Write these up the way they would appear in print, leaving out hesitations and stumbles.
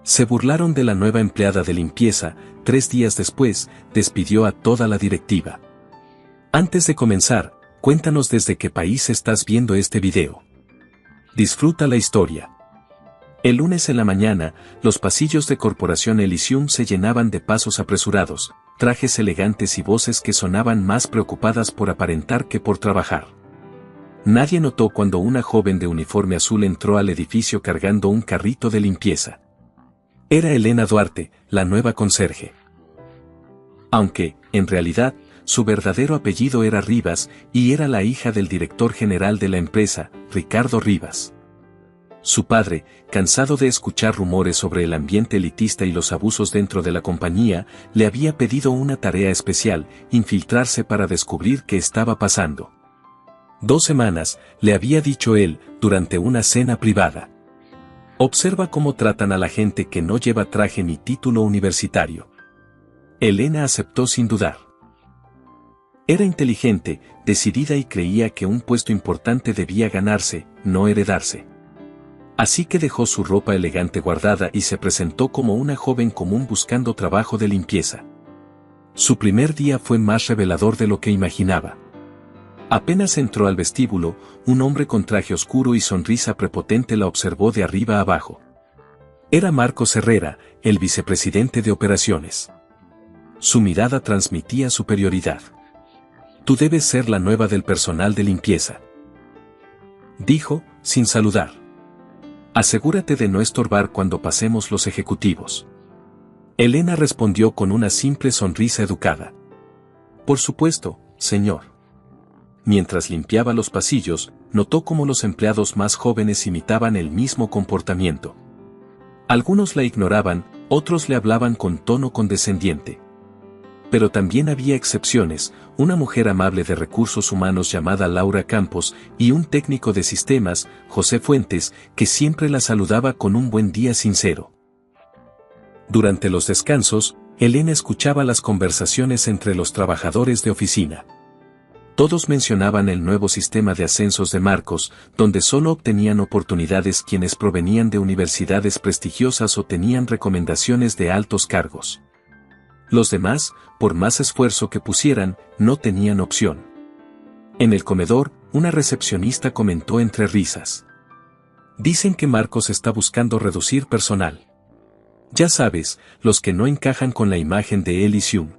Se burlaron de la nueva empleada de limpieza. 3 días después, despidió a toda la directiva. Antes de comenzar, cuéntanos desde qué país estás viendo este video. Disfruta la historia. El lunes en la mañana, los pasillos de Corporación Elysium se llenaban de pasos apresurados, trajes elegantes y voces que sonaban más preocupadas por aparentar que por trabajar. Nadie notó cuando una joven de uniforme azul entró al edificio cargando un carrito de limpieza. Era Elena Duarte, la nueva conserje. Aunque, en realidad, su verdadero apellido era Rivas y era la hija del director general de la empresa, Ricardo Rivas. Su padre, cansado de escuchar rumores sobre el ambiente elitista y los abusos dentro de la compañía, le había pedido una tarea especial, infiltrarse para descubrir qué estaba pasando. 2 semanas, le había dicho él, durante una cena privada. Observa cómo tratan a la gente que no lleva traje ni título universitario. Elena aceptó sin dudar. Era inteligente, decidida y creía que un puesto importante debía ganarse, no heredarse. Así que dejó su ropa elegante guardada y se presentó como una joven común buscando trabajo de limpieza. Su primer día fue más revelador de lo que imaginaba. Apenas entró al vestíbulo, un hombre con traje oscuro y sonrisa prepotente la observó de arriba a abajo. Era Marcos Herrera, el vicepresidente de operaciones. Su mirada transmitía superioridad. «Tú debes ser la nueva del personal de limpieza», dijo, sin saludar. «Asegúrate de no estorbar cuando pasemos los ejecutivos». Elena respondió con una simple sonrisa educada. «Por supuesto, señor». Mientras limpiaba los pasillos, notó cómo los empleados más jóvenes imitaban el mismo comportamiento. Algunos la ignoraban, otros le hablaban con tono condescendiente. Pero también había excepciones, una mujer amable de recursos humanos llamada Laura Campos y un técnico de sistemas, José Fuentes, que siempre la saludaba con un buen día sincero. Durante los descansos, Elena escuchaba las conversaciones entre los trabajadores de oficina. Todos mencionaban el nuevo sistema de ascensos de Marcos, donde solo obtenían oportunidades quienes provenían de universidades prestigiosas o tenían recomendaciones de altos cargos. Los demás, por más esfuerzo que pusieran, no tenían opción. En el comedor, una recepcionista comentó entre risas. «Dicen que Marcos está buscando reducir personal. Ya sabes, los que no encajan con la imagen de Elysium».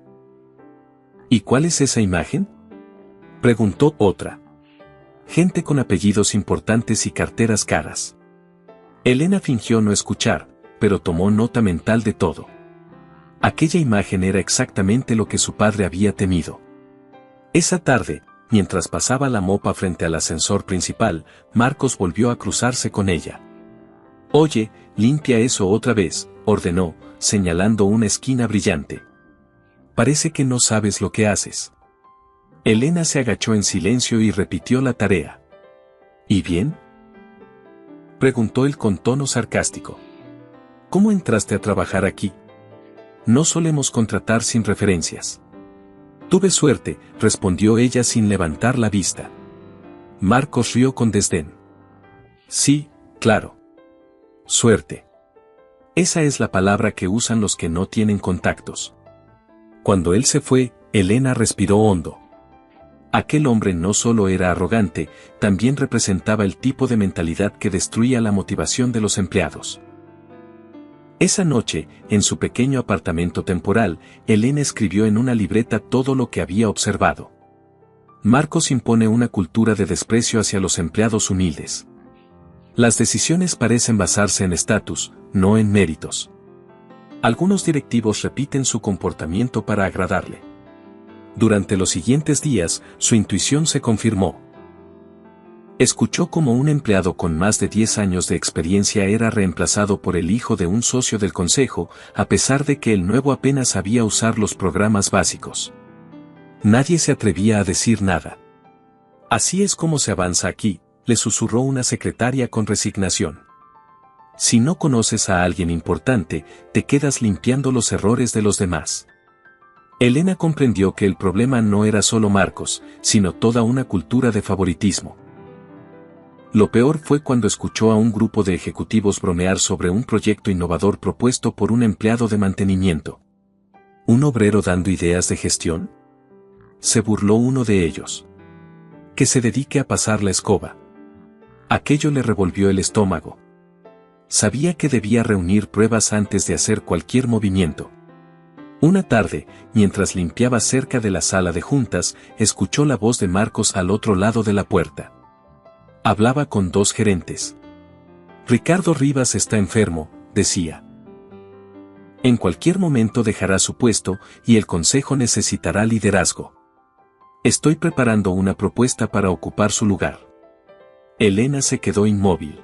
«¿Y cuál es esa imagen?», preguntó otra. «Gente con apellidos importantes y carteras caras». Elena fingió no escuchar, pero tomó nota mental de todo. Aquella imagen era exactamente lo que su padre había temido. Esa tarde, mientras pasaba la mopa frente al ascensor principal, Marcos volvió a cruzarse con ella. «Oye, limpia eso otra vez», ordenó, señalando una esquina brillante. «Parece que no sabes lo que haces». Elena se agachó en silencio y repitió la tarea. «¿Y bien?», preguntó él con tono sarcástico. «¿Cómo entraste a trabajar aquí? No solemos contratar sin referencias». «Tuve suerte», respondió ella sin levantar la vista. Marcos rió con desdén. «Sí, claro. Suerte. Esa es la palabra que usan los que no tienen contactos». Cuando él se fue, Elena respiró hondo. Aquel hombre no solo era arrogante, también representaba el tipo de mentalidad que destruía la motivación de los empleados. Esa noche, en su pequeño apartamento temporal, Elena escribió en una libreta todo lo que había observado. Marcos impone una cultura de desprecio hacia los empleados humildes. Las decisiones parecen basarse en estatus, no en méritos. Algunos directivos repiten su comportamiento para agradarle. Durante los siguientes días, su intuición se confirmó. Escuchó cómo un empleado con más de 10 años de experiencia era reemplazado por el hijo de un socio del consejo, a pesar de que el nuevo apenas sabía usar los programas básicos. Nadie se atrevía a decir nada. «Así es como se avanza aquí», le susurró una secretaria con resignación. «Si no conoces a alguien importante, te quedas limpiando los errores de los demás». Elena comprendió que el problema no era solo Marcos, sino toda una cultura de favoritismo. Lo peor fue cuando escuchó a un grupo de ejecutivos bromear sobre un proyecto innovador propuesto por un empleado de mantenimiento. ¿Un obrero dando ideas de gestión? Se burló uno de ellos. Que se dedique a pasar la escoba. Aquello le revolvió el estómago. Sabía que debía reunir pruebas antes de hacer cualquier movimiento. Una tarde, mientras limpiaba cerca de la sala de juntas, escuchó la voz de Marcos al otro lado de la puerta. Hablaba con dos gerentes. Ricardo Rivas está enfermo, decía. En cualquier momento dejará su puesto y el consejo necesitará liderazgo. Estoy preparando una propuesta para ocupar su lugar. Elena se quedó inmóvil.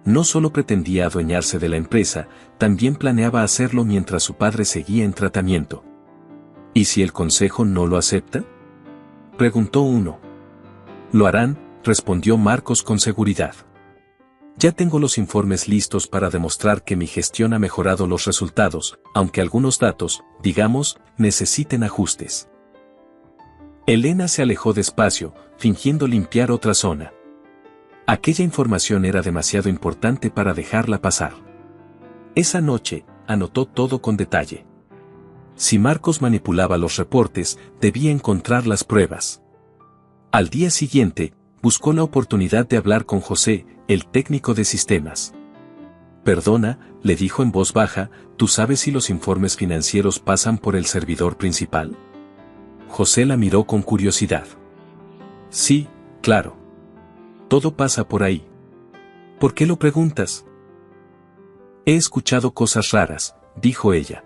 No solo pretendía adueñarse de la empresa, también planeaba hacerlo mientras su padre seguía en tratamiento. ¿Y si el consejo no lo acepta?, preguntó uno. Lo harán, respondió Marcos con seguridad. Ya tengo los informes listos para demostrar que mi gestión ha mejorado los resultados, aunque algunos datos, digamos, necesiten ajustes. Elena se alejó despacio, fingiendo limpiar otra zona. Aquella información era demasiado importante para dejarla pasar. Esa noche, anotó todo con detalle. Si Marcos manipulaba los reportes, debía encontrar las pruebas. Al día siguiente, buscó la oportunidad de hablar con José, el técnico de sistemas. Perdona, le dijo en voz baja, ¿tú sabes si los informes financieros pasan por el servidor principal? José la miró con curiosidad. Sí, claro. Todo pasa por ahí. ¿Por qué lo preguntas? He escuchado cosas raras, dijo ella.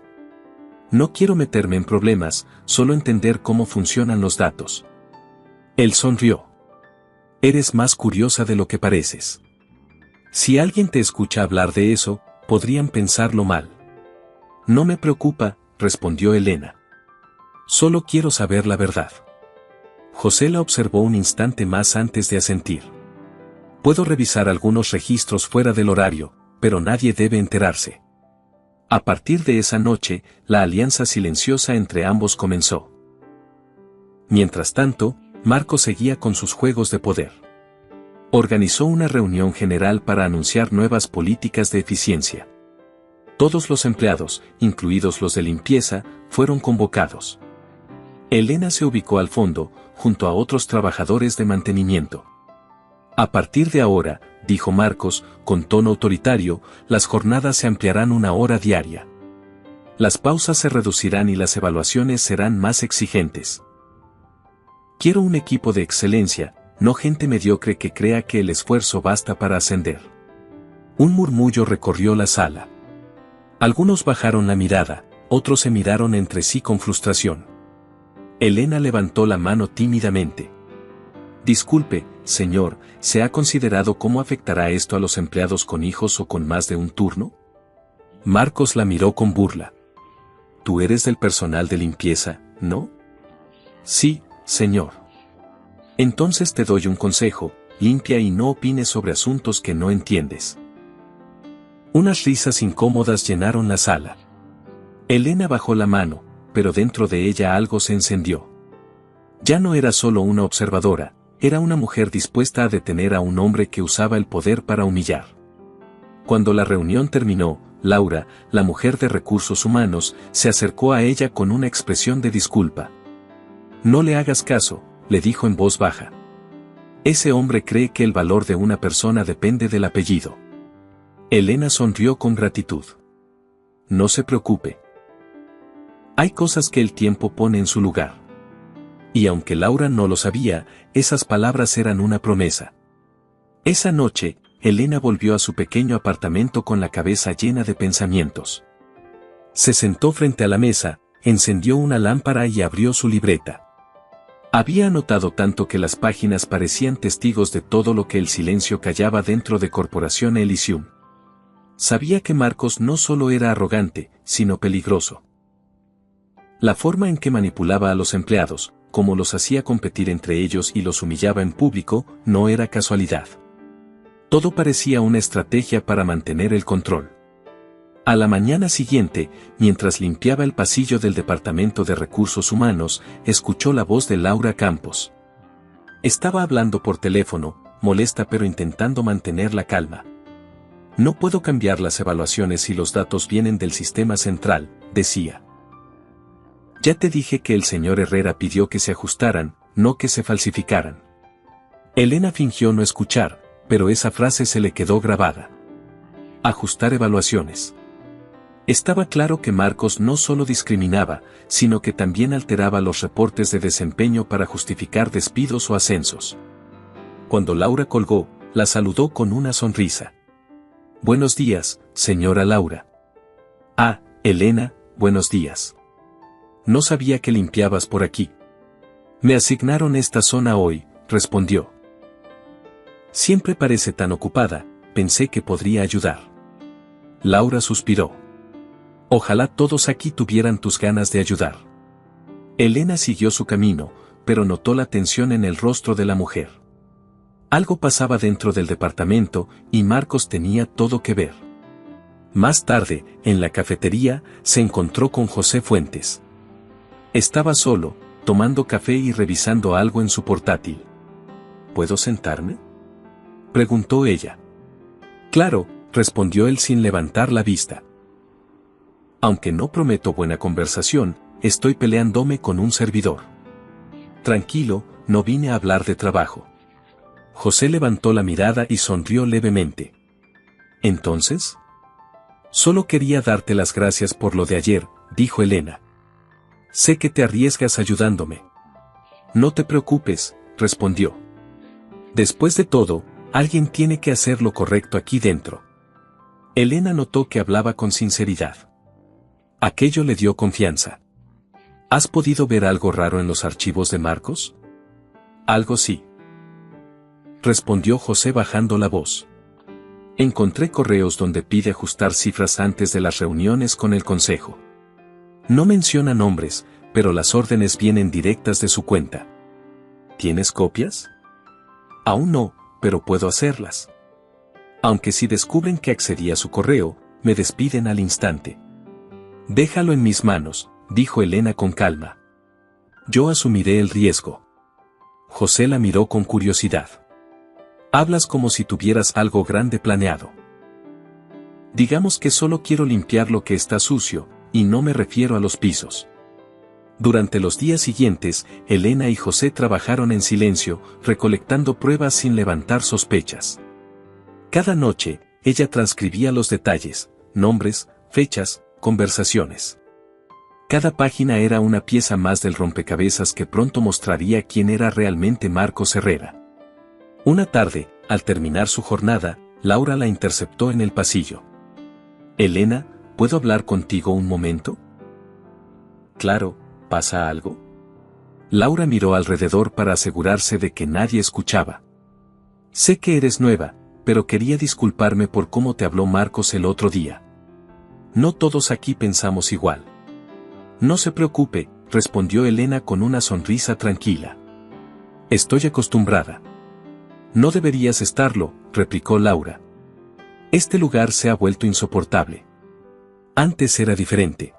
No quiero meterme en problemas, solo entender cómo funcionan los datos. Él sonrió. Eres más curiosa de lo que pareces. Si alguien te escucha hablar de eso, podrían pensarlo mal. No me preocupa, respondió Elena. Solo quiero saber la verdad. José la observó un instante más antes de asentir. Puedo revisar algunos registros fuera del horario, pero nadie debe enterarse. A partir de esa noche, la alianza silenciosa entre ambos comenzó. Mientras tanto, Marco seguía con sus juegos de poder. Organizó una reunión general para anunciar nuevas políticas de eficiencia. Todos los empleados, incluidos los de limpieza, fueron convocados. Elena se ubicó al fondo, junto a otros trabajadores de mantenimiento. A partir de ahora, dijo Marcos, con tono autoritario, las jornadas se ampliarán 1 hora diaria. Las pausas se reducirán y las evaluaciones serán más exigentes. Quiero un equipo de excelencia, no gente mediocre que crea que el esfuerzo basta para ascender. Un murmullo recorrió la sala. Algunos bajaron la mirada, otros se miraron entre sí con frustración. Elena levantó la mano tímidamente. Disculpe, señor, ¿se ha considerado cómo afectará esto a los empleados con hijos o con más de un turno? Marcos la miró con burla. Tú eres del personal de limpieza, ¿no? Sí, señor. Entonces te doy un consejo, limpia y no opines sobre asuntos que no entiendes. Unas risas incómodas llenaron la sala. Elena bajó la mano, pero dentro de ella algo se encendió. Ya no era solo una observadora, era una mujer dispuesta a detener a un hombre que usaba el poder para humillar. Cuando la reunión terminó, Laura, la mujer de recursos humanos, se acercó a ella con una expresión de disculpa. No le hagas caso, le dijo en voz baja. Ese hombre cree que el valor de una persona depende del apellido. Elena sonrió con gratitud. No se preocupe. Hay cosas que el tiempo pone en su lugar. Y aunque Laura no lo sabía, esas palabras eran una promesa. Esa noche, Elena volvió a su pequeño apartamento con la cabeza llena de pensamientos. Se sentó frente a la mesa, encendió una lámpara y abrió su libreta. Había anotado tanto que las páginas parecían testigos de todo lo que el silencio callaba dentro de Corporación Elysium. Sabía que Marcos no solo era arrogante, sino peligroso. La forma en que manipulaba a los empleados, como los hacía competir entre ellos y los humillaba en público, no era casualidad. Todo parecía una estrategia para mantener el control. A la mañana siguiente, mientras limpiaba el pasillo del Departamento de Recursos Humanos, escuchó la voz de Laura Campos. Estaba hablando por teléfono, molesta pero intentando mantener la calma. No puedo cambiar las evaluaciones si los datos vienen del sistema central, decía. Ya te dije que el señor Herrera pidió que se ajustaran, no que se falsificaran. Elena fingió no escuchar, pero esa frase se le quedó grabada. Ajustar evaluaciones. Estaba claro que Marcos no solo discriminaba, sino que también alteraba los reportes de desempeño para justificar despidos o ascensos. Cuando Laura colgó, la saludó con una sonrisa. Buenos días, señora Laura. Ah, Elena, buenos días. No sabía que limpiabas por aquí. Me asignaron esta zona hoy, respondió. Siempre parece tan ocupada, pensé que podría ayudar. Laura suspiró. Ojalá todos aquí tuvieran tus ganas de ayudar. Elena siguió su camino, pero notó la tensión en el rostro de la mujer. Algo pasaba dentro del departamento y Marcos tenía todo que ver. Más tarde, en la cafetería, se encontró con José Fuentes. Estaba solo, tomando café y revisando algo en su portátil. ¿Puedo sentarme?, preguntó ella. Claro, respondió él sin levantar la vista. Aunque no prometo buena conversación, estoy peleándome con un servidor. Tranquilo, no vine a hablar de trabajo. José levantó la mirada y sonrió levemente. ¿Entonces? Solo quería darte las gracias por lo de ayer, dijo Elena. Sé que te arriesgas ayudándome. No te preocupes, respondió. Después de todo, alguien tiene que hacer lo correcto aquí dentro. Elena notó que hablaba con sinceridad. Aquello le dio confianza. ¿Has podido ver algo raro en los archivos de Marcos? Algo sí, respondió José bajando la voz. Encontré correos donde pide ajustar cifras antes de las reuniones con el consejo. No menciona nombres, pero las órdenes vienen directas de su cuenta. ¿Tienes copias? Aún no, pero puedo hacerlas. Aunque si descubren que accedí a su correo, me despiden al instante. Déjalo en mis manos, dijo Elena con calma. Yo asumiré el riesgo. José la miró con curiosidad. Hablas como si tuvieras algo grande planeado. Digamos que solo quiero limpiar lo que está sucio, y no me refiero a los pisos. Durante los días siguientes, Elena y José trabajaron en silencio, recolectando pruebas sin levantar sospechas. Cada noche, ella transcribía los detalles, nombres, fechas, conversaciones. Cada página era una pieza más del rompecabezas que pronto mostraría quién era realmente Marcos Herrera. Una tarde, al terminar su jornada, Laura la interceptó en el pasillo. Elena, ¿puedo hablar contigo un momento? Claro, ¿pasa algo? Laura miró alrededor para asegurarse de que nadie escuchaba. Sé que eres nueva, pero quería disculparme por cómo te habló Marcos el otro día. No todos aquí pensamos igual. No se preocupe, respondió Elena con una sonrisa tranquila. Estoy acostumbrada. No deberías estarlo, replicó Laura. Este lugar se ha vuelto insoportable. Antes era diferente.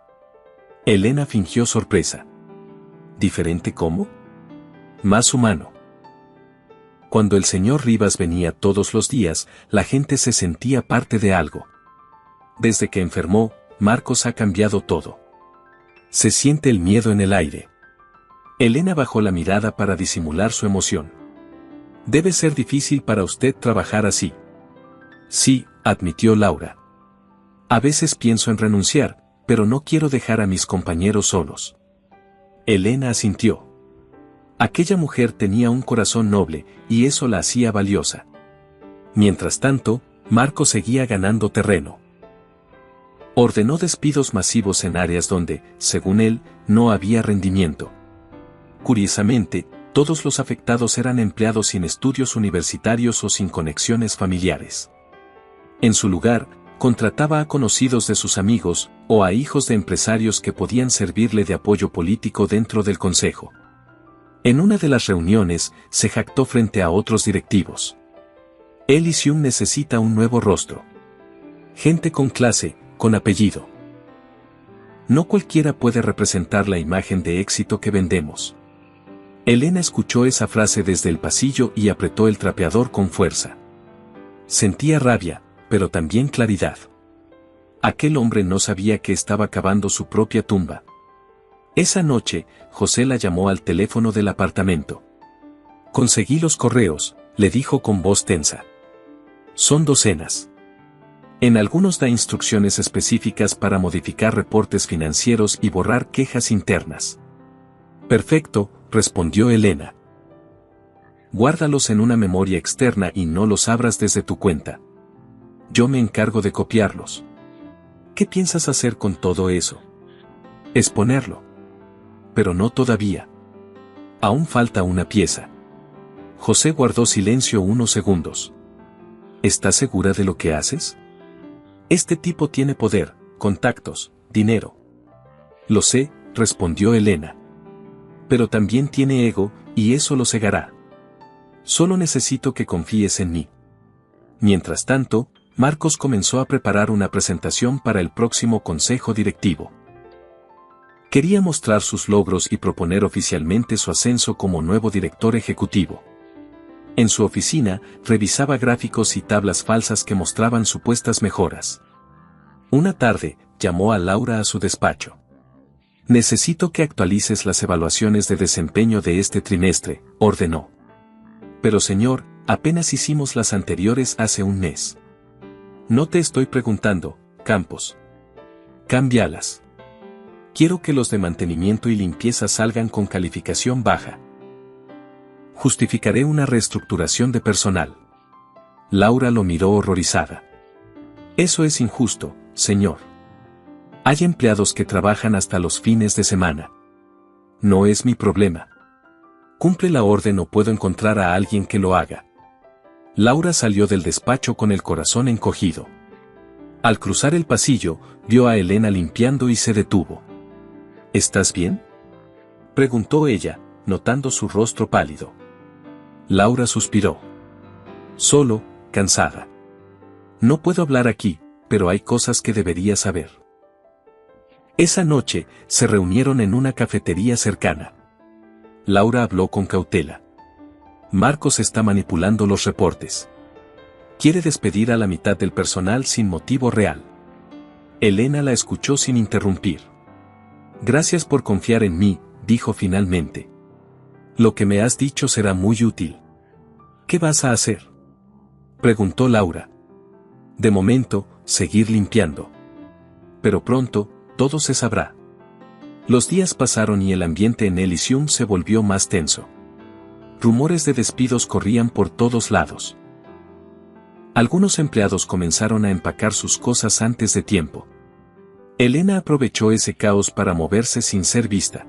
Elena fingió sorpresa. ¿Diferente cómo? Más humano. Cuando el señor Rivas venía todos los días, la gente se sentía parte de algo. Desde que enfermó, Marcos ha cambiado todo. Se siente el miedo en el aire. Elena bajó la mirada para disimular su emoción. Debe ser difícil para usted trabajar así. Sí, admitió Laura. A veces pienso en renunciar, pero no quiero dejar a mis compañeros solos. Elena asintió. Aquella mujer tenía un corazón noble, y eso la hacía valiosa. Mientras tanto, Marcos seguía ganando terreno. Ordenó despidos masivos en áreas donde, según él, no había rendimiento. Curiosamente, todos los afectados eran empleados sin estudios universitarios o sin conexiones familiares. En su lugar, contrataba a conocidos de sus amigos, o a hijos de empresarios que podían servirle de apoyo político dentro del consejo. En una de las reuniones, se jactó frente a otros directivos. Elysium necesita un nuevo rostro. Gente con clase, con apellido. No cualquiera puede representar la imagen de éxito que vendemos. Elena escuchó esa frase desde el pasillo y apretó el trapeador con fuerza. Sentía rabia, pero también claridad. Aquel hombre no sabía que estaba cavando su propia tumba. Esa noche, José la llamó al teléfono del apartamento. Conseguí los correos, le dijo con voz tensa. Son docenas. En algunos da instrucciones específicas para modificar reportes financieros y borrar quejas internas. Perfecto, respondió Elena. Guárdalos en una memoria externa y no los abras desde tu cuenta. Yo me encargo de copiarlos. ¿Qué piensas hacer con todo eso? Exponerlo. Pero no todavía. Aún falta una pieza. José guardó silencio unos segundos. ¿Estás segura de lo que haces? Este tipo tiene poder, contactos, dinero. Lo sé, respondió Elena. Pero también tiene ego, y eso lo cegará. Solo necesito que confíes en mí. Mientras tanto, Marcos comenzó a preparar una presentación para el próximo consejo directivo. Quería mostrar sus logros y proponer oficialmente su ascenso como nuevo director ejecutivo. En su oficina, revisaba gráficos y tablas falsas que mostraban supuestas mejoras. Una tarde, llamó a Laura a su despacho. Necesito que actualices las evaluaciones de desempeño de este trimestre, ordenó. Pero señor, apenas hicimos las anteriores hace un mes. No te estoy preguntando, Campos. Cámbialas. Quiero que los de mantenimiento y limpieza salgan con calificación baja. Justificaré una reestructuración de personal. Laura lo miró horrorizada. Eso es injusto, señor. Hay empleados que trabajan hasta los fines de semana. No es mi problema. Cumple la orden o puedo encontrar a alguien que lo haga. Laura salió del despacho con el corazón encogido. Al cruzar el pasillo, vio a Elena limpiando y se detuvo. ¿Estás bien?, preguntó ella, notando su rostro pálido. Laura suspiró. Solo, cansada. No puedo hablar aquí, pero hay cosas que deberías saber. Esa noche, se reunieron en una cafetería cercana. Laura habló con cautela. Marcos está manipulando los reportes. Quiere despedir a la mitad del personal sin motivo real. Elena la escuchó sin interrumpir. Gracias por confiar en mí, dijo finalmente. Lo que me has dicho será muy útil. ¿Qué vas a hacer?, preguntó Laura. De momento, seguir limpiando. Pero pronto, todo se sabrá. Los días pasaron y el ambiente en Elysium se volvió más tenso. Rumores de despidos corrían por todos lados. Algunos empleados comenzaron a empacar sus cosas antes de tiempo. Elena aprovechó ese caos para moverse sin ser vista.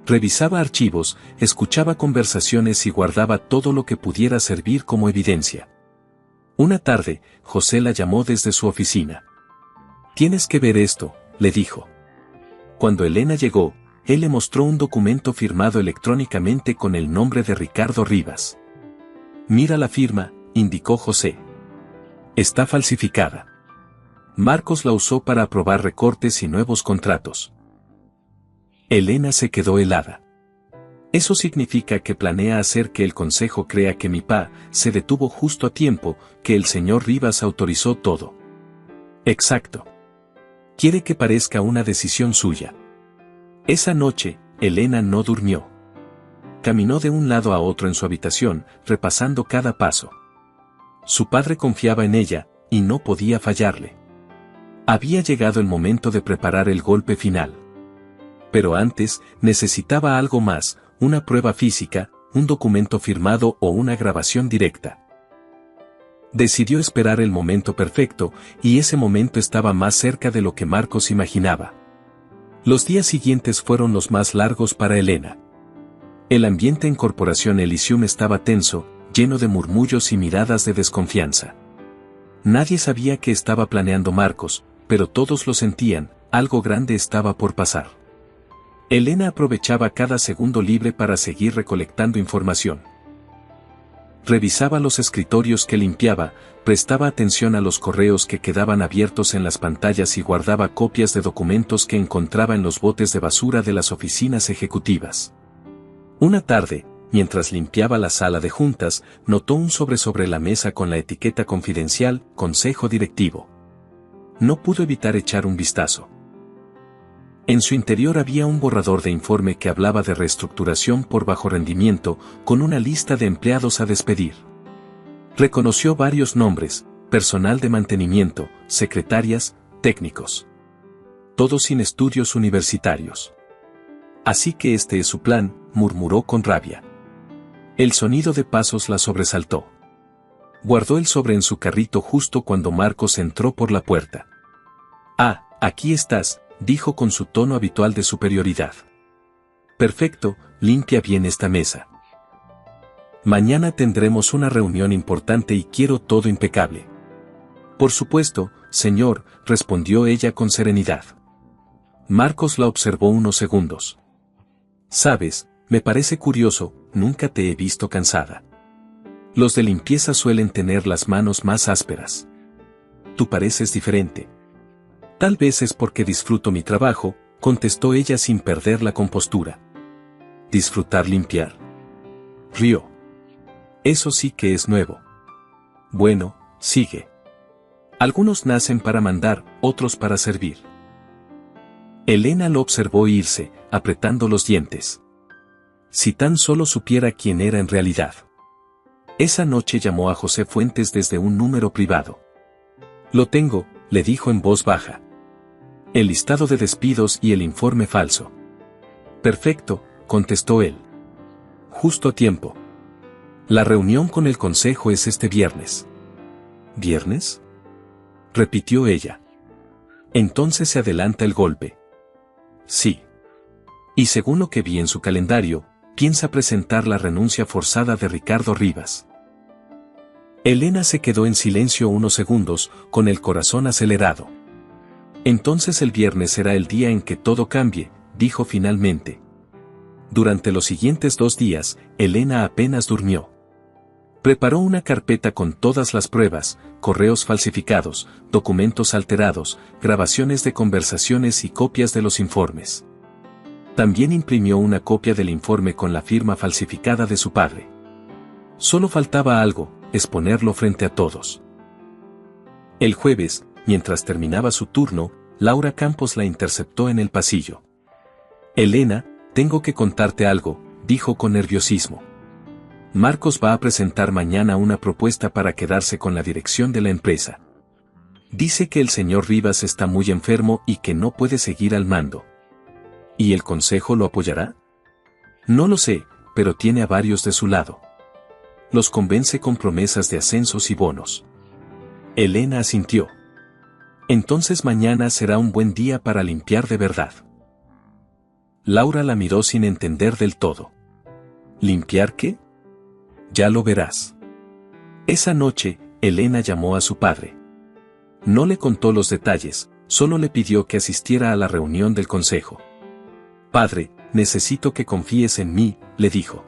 Revisaba archivos, escuchaba conversaciones y guardaba todo lo que pudiera servir como evidencia. Una tarde, José la llamó desde su oficina. Tienes que ver esto, le dijo. Cuando Elena llegó, él le mostró un documento firmado electrónicamente con el nombre de Ricardo Rivas. Mira la firma, indicó José. Está falsificada. Marcos la usó para aprobar recortes y nuevos contratos. Elena se quedó helada. Eso significa que planea hacer que el consejo crea que mi pa se detuvo justo a tiempo, que el señor Rivas autorizó todo. Exacto. Quiere que parezca una decisión suya. Esa noche, Elena no durmió. Caminó de un lado a otro en su habitación, repasando cada paso. Su padre confiaba en ella, y no podía fallarle. Había llegado el momento de preparar el golpe final. Pero antes, necesitaba algo más, una prueba física, un documento firmado o una grabación directa. Decidió esperar el momento perfecto, y ese momento estaba más cerca de lo que Marcos imaginaba. Los días siguientes fueron los más largos para Elena. El ambiente en Corporación Elysium estaba tenso, lleno de murmullos y miradas de desconfianza. Nadie sabía qué estaba planeando Marcos, pero todos lo sentían, algo grande estaba por pasar. Elena aprovechaba cada segundo libre para seguir recolectando información. Revisaba los escritorios que limpiaba, prestaba atención a los correos que quedaban abiertos en las pantallas y guardaba copias de documentos que encontraba en los botes de basura de las oficinas ejecutivas. Una tarde, mientras limpiaba la sala de juntas, notó un sobre la mesa con la etiqueta confidencial, Consejo Directivo. No pudo evitar echar un vistazo. En su interior había un borrador de informe que hablaba de reestructuración por bajo rendimiento, con una lista de empleados a despedir. Reconoció varios nombres: personal de mantenimiento, secretarias, técnicos. Todos sin estudios universitarios. Así que este es su plan, murmuró con rabia. El sonido de pasos la sobresaltó. Guardó el sobre en su carrito justo cuando Marcos entró por la puerta. «Ah, aquí estás», dijo con su tono habitual de superioridad. «Perfecto, limpia bien esta mesa. Mañana tendremos una reunión importante y quiero todo impecable». «Por supuesto, señor», respondió ella con serenidad. Marcos la observó unos segundos. «Sabes, me parece curioso, nunca te he visto cansada. Los de limpieza suelen tener las manos más ásperas. Tú pareces diferente». «Tal vez es porque disfruto mi trabajo», contestó ella sin perder la compostura. «¿Disfrutar limpiar?», rió. «Eso sí que es nuevo». «Bueno, sigue. Algunos nacen para mandar, otros para servir». Elena lo observó irse, apretando los dientes. Si tan solo supiera quién era en realidad. Esa noche llamó a José Fuentes desde un número privado. «Lo tengo», le dijo en voz baja. «El listado de despidos y el informe falso». «Perfecto», contestó él. «Justo a tiempo. La reunión con el consejo es este viernes». «¿Viernes?», repitió ella. «Entonces se adelanta el golpe». «Sí. Y según lo que vi en su calendario, piensa presentar la renuncia forzada de Ricardo Rivas». Elena se quedó en silencio unos segundos, con el corazón acelerado. «Entonces el viernes será el día en que todo cambie», dijo finalmente. Durante los siguientes 2 días, Elena apenas durmió. Preparó una carpeta con todas las pruebas, correos falsificados, documentos alterados, grabaciones de conversaciones y copias de los informes. También imprimió una copia del informe con la firma falsificada de su padre. Solo faltaba algo: exponerlo frente a todos. El jueves, mientras terminaba su turno, Laura Campos la interceptó en el pasillo. «Elena, tengo que contarte algo», dijo con nerviosismo. «Marcos va a presentar mañana una propuesta para quedarse con la dirección de la empresa. Dice que el señor Rivas está muy enfermo y que no puede seguir al mando». «¿Y el consejo lo apoyará?». «No lo sé, pero tiene a varios de su lado. Los convence con promesas de ascensos y bonos». Elena asintió. «Entonces mañana será un buen día para limpiar de verdad». Laura la miró sin entender del todo. «¿Limpiar qué?». «Ya lo verás». Esa noche, Elena llamó a su padre. No le contó los detalles, solo le pidió que asistiera a la reunión del consejo. «Padre, necesito que confíes en mí», le dijo.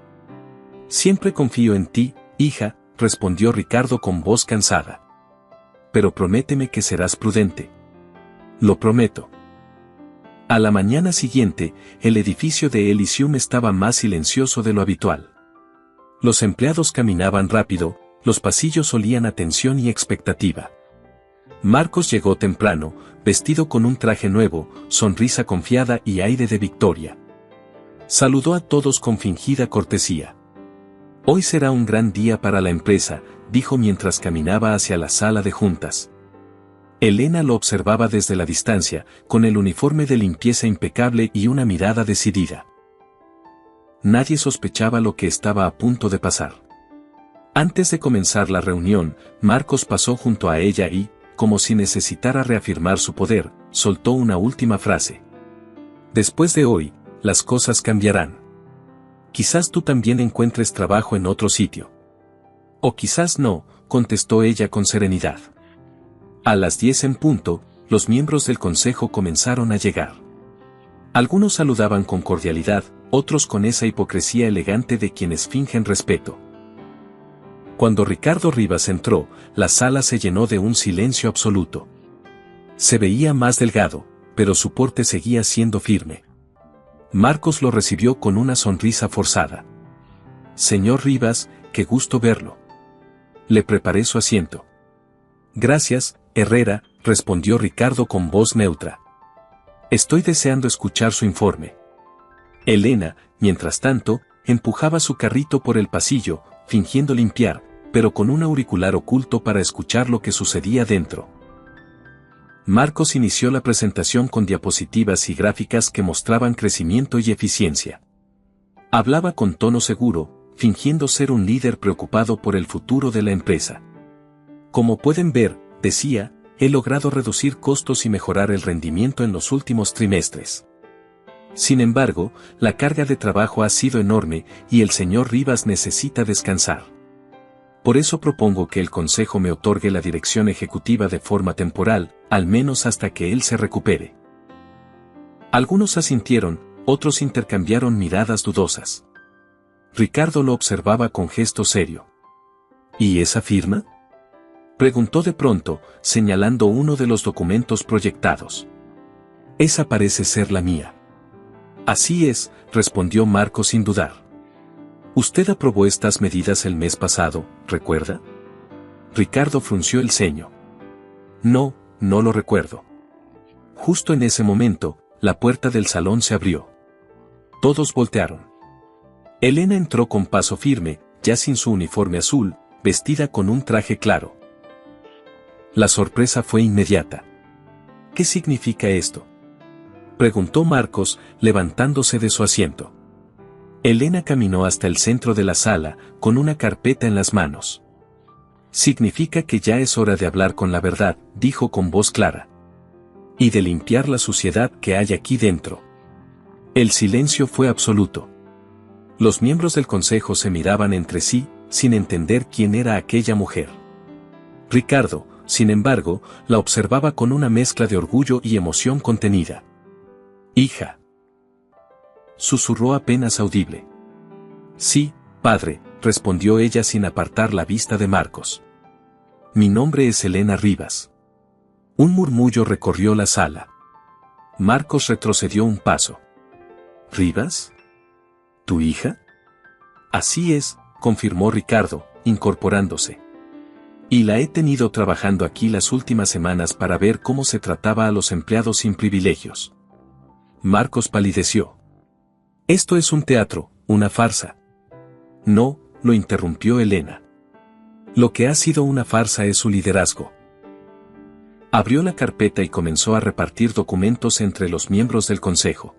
«Siempre confío en ti, hija», respondió Ricardo con voz cansada. «Pero prométeme que serás prudente». «Lo prometo». A la mañana siguiente, el edificio de Elysium estaba más silencioso de lo habitual. Los empleados caminaban rápido, los pasillos olían a tensión y expectativa. Marcos llegó temprano, vestido con un traje nuevo, sonrisa confiada y aire de victoria. Saludó a todos con fingida cortesía. «Hoy será un gran día para la empresa», dijo mientras caminaba hacia la sala de juntas. Elena lo observaba desde la distancia, con el uniforme de limpieza impecable y una mirada decidida. Nadie sospechaba lo que estaba a punto de pasar. Antes de comenzar la reunión, Marcos pasó junto a ella y, como si necesitara reafirmar su poder, soltó una última frase. «Después de hoy, las cosas cambiarán. Quizás tú también encuentres trabajo en otro sitio». «O quizás no», contestó ella con serenidad. A las 10 en punto, los miembros del consejo comenzaron a llegar. Algunos saludaban con cordialidad, otros con esa hipocresía elegante de quienes fingen respeto. Cuando Ricardo Rivas entró, la sala se llenó de un silencio absoluto. Se veía más delgado, pero su porte seguía siendo firme. Marcos lo recibió con una sonrisa forzada. Señor Rivas, qué gusto verlo. Le preparé su asiento. Gracias, Herrera, respondió Ricardo con voz neutra. Estoy deseando escuchar su informe. Elena, mientras tanto, empujaba su carrito por el pasillo, fingiendo limpiar, pero con un auricular oculto para escuchar lo que sucedía dentro. Marcos inició la presentación con diapositivas y gráficas que mostraban crecimiento y eficiencia. Hablaba con tono seguro, fingiendo ser un líder preocupado por el futuro de la empresa. Como pueden ver, decía, he logrado reducir costos y mejorar el rendimiento en los últimos trimestres. Sin embargo, la carga de trabajo ha sido enorme y el señor Rivas necesita descansar. Por eso propongo que el Consejo me otorgue la dirección ejecutiva de forma temporal, al menos hasta que él se recupere. Algunos asintieron, otros intercambiaron miradas dudosas. Ricardo lo observaba con gesto serio. ¿Y esa firma?, preguntó de pronto, señalando uno de los documentos proyectados. Esa parece ser la mía. Así es, respondió Marcos sin dudar. Usted aprobó estas medidas el mes pasado, ¿recuerda? Ricardo frunció el ceño. No, no lo recuerdo. Justo en ese momento, la puerta del salón se abrió. Todos voltearon. Elena entró con paso firme, ya sin su uniforme azul, vestida con un traje claro. La sorpresa fue inmediata. ¿Qué significa esto?, preguntó Marcos, levantándose de su asiento. Elena caminó hasta el centro de la sala, con una carpeta en las manos. Significa que ya es hora de hablar con la verdad, dijo con voz clara. Y de limpiar la suciedad que hay aquí dentro. El silencio fue absoluto. Los miembros del consejo se miraban entre sí, sin entender quién era aquella mujer. Ricardo, sin embargo, la observaba con una mezcla de orgullo y emoción contenida. Hija, susurró apenas audible. Sí, padre, respondió ella sin apartar la vista de Marcos. Mi nombre es Elena Rivas. Un murmullo recorrió la sala. Marcos retrocedió un paso. ¿Rivas? ¿Tu hija? Así es, confirmó Ricardo, incorporándose. Y la he tenido trabajando aquí las últimas semanas para ver cómo se trataba a los empleados sin privilegios. Marcos palideció. Esto es un teatro, una farsa. No, lo interrumpió Elena. Lo que ha sido una farsa es su liderazgo. Abrió la carpeta y comenzó a repartir documentos entre los miembros del consejo.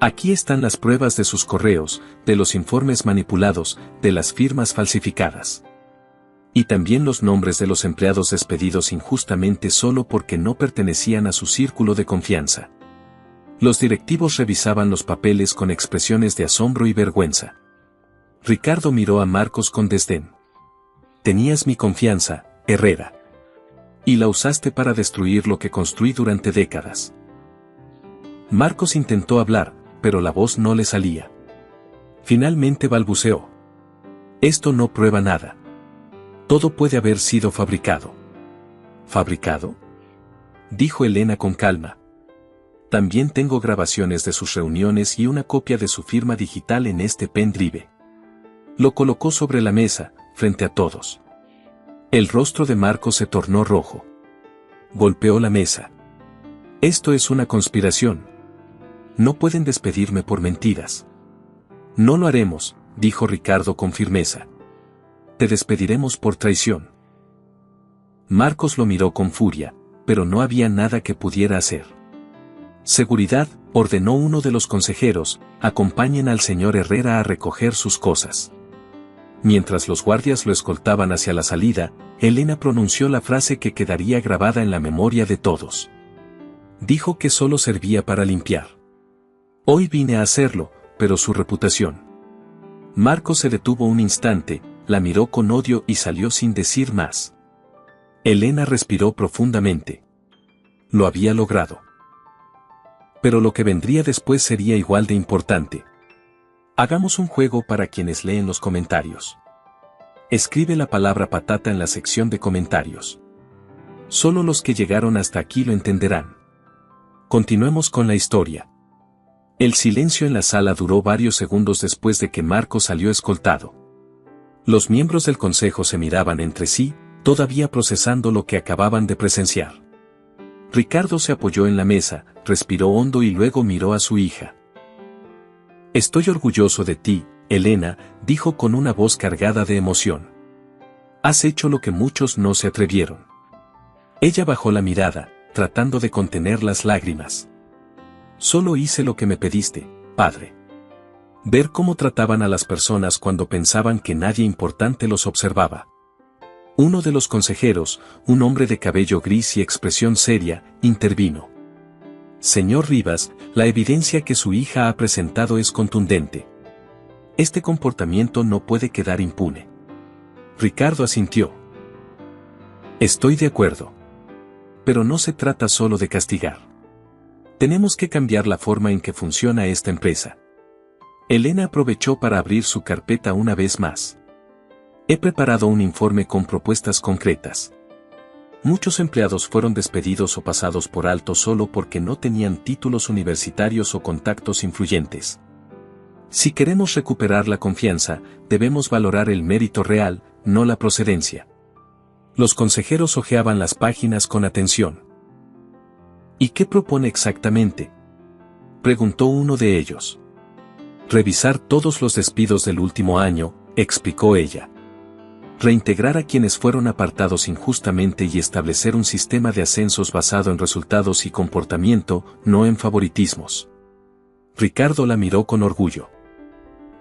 Aquí están las pruebas de sus correos, de los informes manipulados, de las firmas falsificadas. Y también los nombres de los empleados despedidos injustamente solo porque no pertenecían a su círculo de confianza. Los directivos revisaban los papeles con expresiones de asombro y vergüenza. Ricardo miró a Marcos con desdén. Tenías mi confianza, Herrera. Y la usaste para destruir lo que construí durante décadas. Marcos intentó hablar, pero la voz no le salía. Finalmente balbuceó. Esto no prueba nada. Todo puede haber sido fabricado. ¿Fabricado?, dijo Elena con calma. También tengo grabaciones de sus reuniones y una copia de su firma digital en este pendrive. Lo colocó sobre la mesa, frente a todos. El rostro de Marcos se tornó rojo. Golpeó la mesa. Esto es una conspiración. No pueden despedirme por mentiras. No lo haremos, dijo Ricardo con firmeza. Te despediremos por traición. Marcos lo miró con furia, pero no había nada que pudiera hacer. Seguridad, ordenó uno de los consejeros, acompañen al señor Herrera a recoger sus cosas. Mientras los guardias lo escoltaban hacia la salida, Elena pronunció la frase que quedaría grabada en la memoria de todos. Dijo que solo servía para limpiar. Hoy vine a hacerlo, pero su reputación. Marcos se detuvo un instante, la miró con odio y salió sin decir más. Elena respiró profundamente. Lo había logrado. Pero lo que vendría después sería igual de importante. Hagamos un juego para quienes leen los comentarios. Escribe la palabra patata en la sección de comentarios. Solo los que llegaron hasta aquí lo entenderán. Continuemos con la historia. El silencio en la sala duró varios segundos después de que Marcos salió escoltado. Los miembros del consejo se miraban entre sí, todavía procesando lo que acababan de presenciar. Ricardo se apoyó en la mesa, respiró hondo y luego miró a su hija. «Estoy orgulloso de ti, Elena», dijo con una voz cargada de emoción. «Has hecho lo que muchos no se atrevieron». Ella bajó la mirada, tratando de contener las lágrimas. «Solo hice lo que me pediste, padre». Ver cómo trataban a las personas cuando pensaban que nadie importante los observaba. Uno de los consejeros, un hombre de cabello gris y expresión seria, intervino. «Señor Rivas, la evidencia que su hija ha presentado es contundente. Este comportamiento no puede quedar impune». Ricardo asintió. «Estoy de acuerdo. Pero no se trata solo de castigar. Tenemos que cambiar la forma en que funciona esta empresa». Elena aprovechó para abrir su carpeta una vez más. «He preparado un informe con propuestas concretas. Muchos empleados fueron despedidos o pasados por alto solo porque no tenían títulos universitarios o contactos influyentes. Si queremos recuperar la confianza, debemos valorar el mérito real, no la procedencia». Los consejeros hojeaban las páginas con atención. «¿Y qué propone exactamente?», preguntó uno de ellos. «Revisar todos los despidos del último año», explicó ella. «Reintegrar a quienes fueron apartados injustamente y establecer un sistema de ascensos basado en resultados y comportamiento, no en favoritismos». Ricardo la miró con orgullo.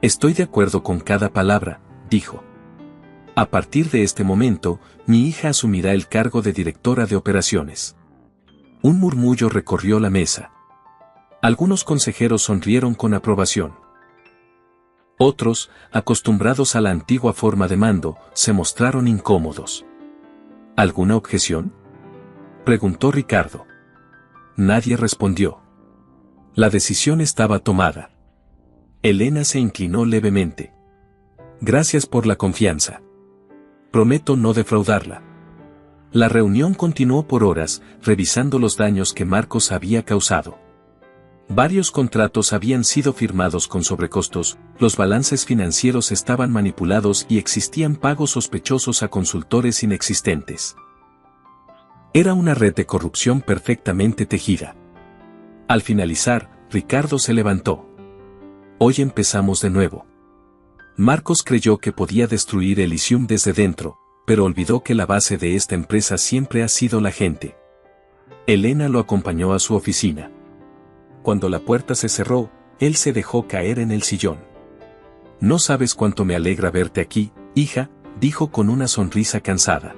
«Estoy de acuerdo con cada palabra», dijo. «A partir de este momento, mi hija asumirá el cargo de directora de operaciones». Un murmullo recorrió la mesa. Algunos consejeros sonrieron con aprobación. Otros, acostumbrados a la antigua forma de mando, se mostraron incómodos. ¿Alguna objeción?, preguntó Ricardo. Nadie respondió. La decisión estaba tomada. Elena se inclinó levemente. «Gracias por la confianza. Prometo no defraudarla». La reunión continuó por horas, revisando los daños que Marcos había causado. Varios contratos habían sido firmados con sobrecostos, los balances financieros estaban manipulados y existían pagos sospechosos a consultores inexistentes. Era una red de corrupción perfectamente tejida. Al finalizar, Ricardo se levantó. «Hoy empezamos de nuevo». Marcos creyó que podía destruir Elysium desde dentro, pero olvidó que la base de esta empresa siempre ha sido la gente. Elena lo acompañó a su oficina. Cuando la puerta se cerró, él se dejó caer en el sillón. «No sabes cuánto me alegra verte aquí, hija», dijo con una sonrisa cansada.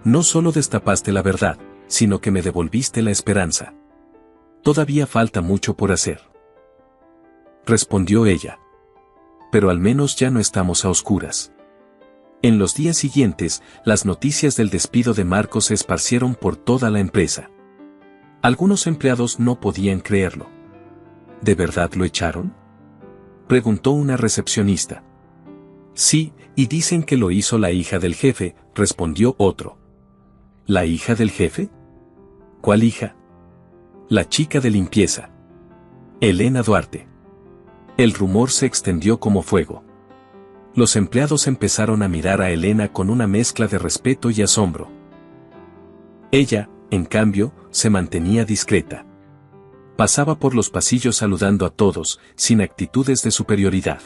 «No solo destapaste la verdad, sino que me devolviste la esperanza». «Todavía falta mucho por hacer», respondió ella. «Pero al menos ya no estamos a oscuras». En los días siguientes, las noticias del despido de Marcos se esparcieron por toda la empresa. Algunos empleados no podían creerlo. ¿De verdad lo echaron?, preguntó una recepcionista. «Sí, y dicen que lo hizo la hija del jefe», respondió otro. «¿La hija del jefe? ¿Cuál hija?». «La chica de limpieza. Elena Duarte». El rumor se extendió como fuego. Los empleados empezaron a mirar a Elena con una mezcla de respeto y asombro. Ella, en cambio, se mantenía discreta. Pasaba por los pasillos saludando a todos, sin actitudes de superioridad.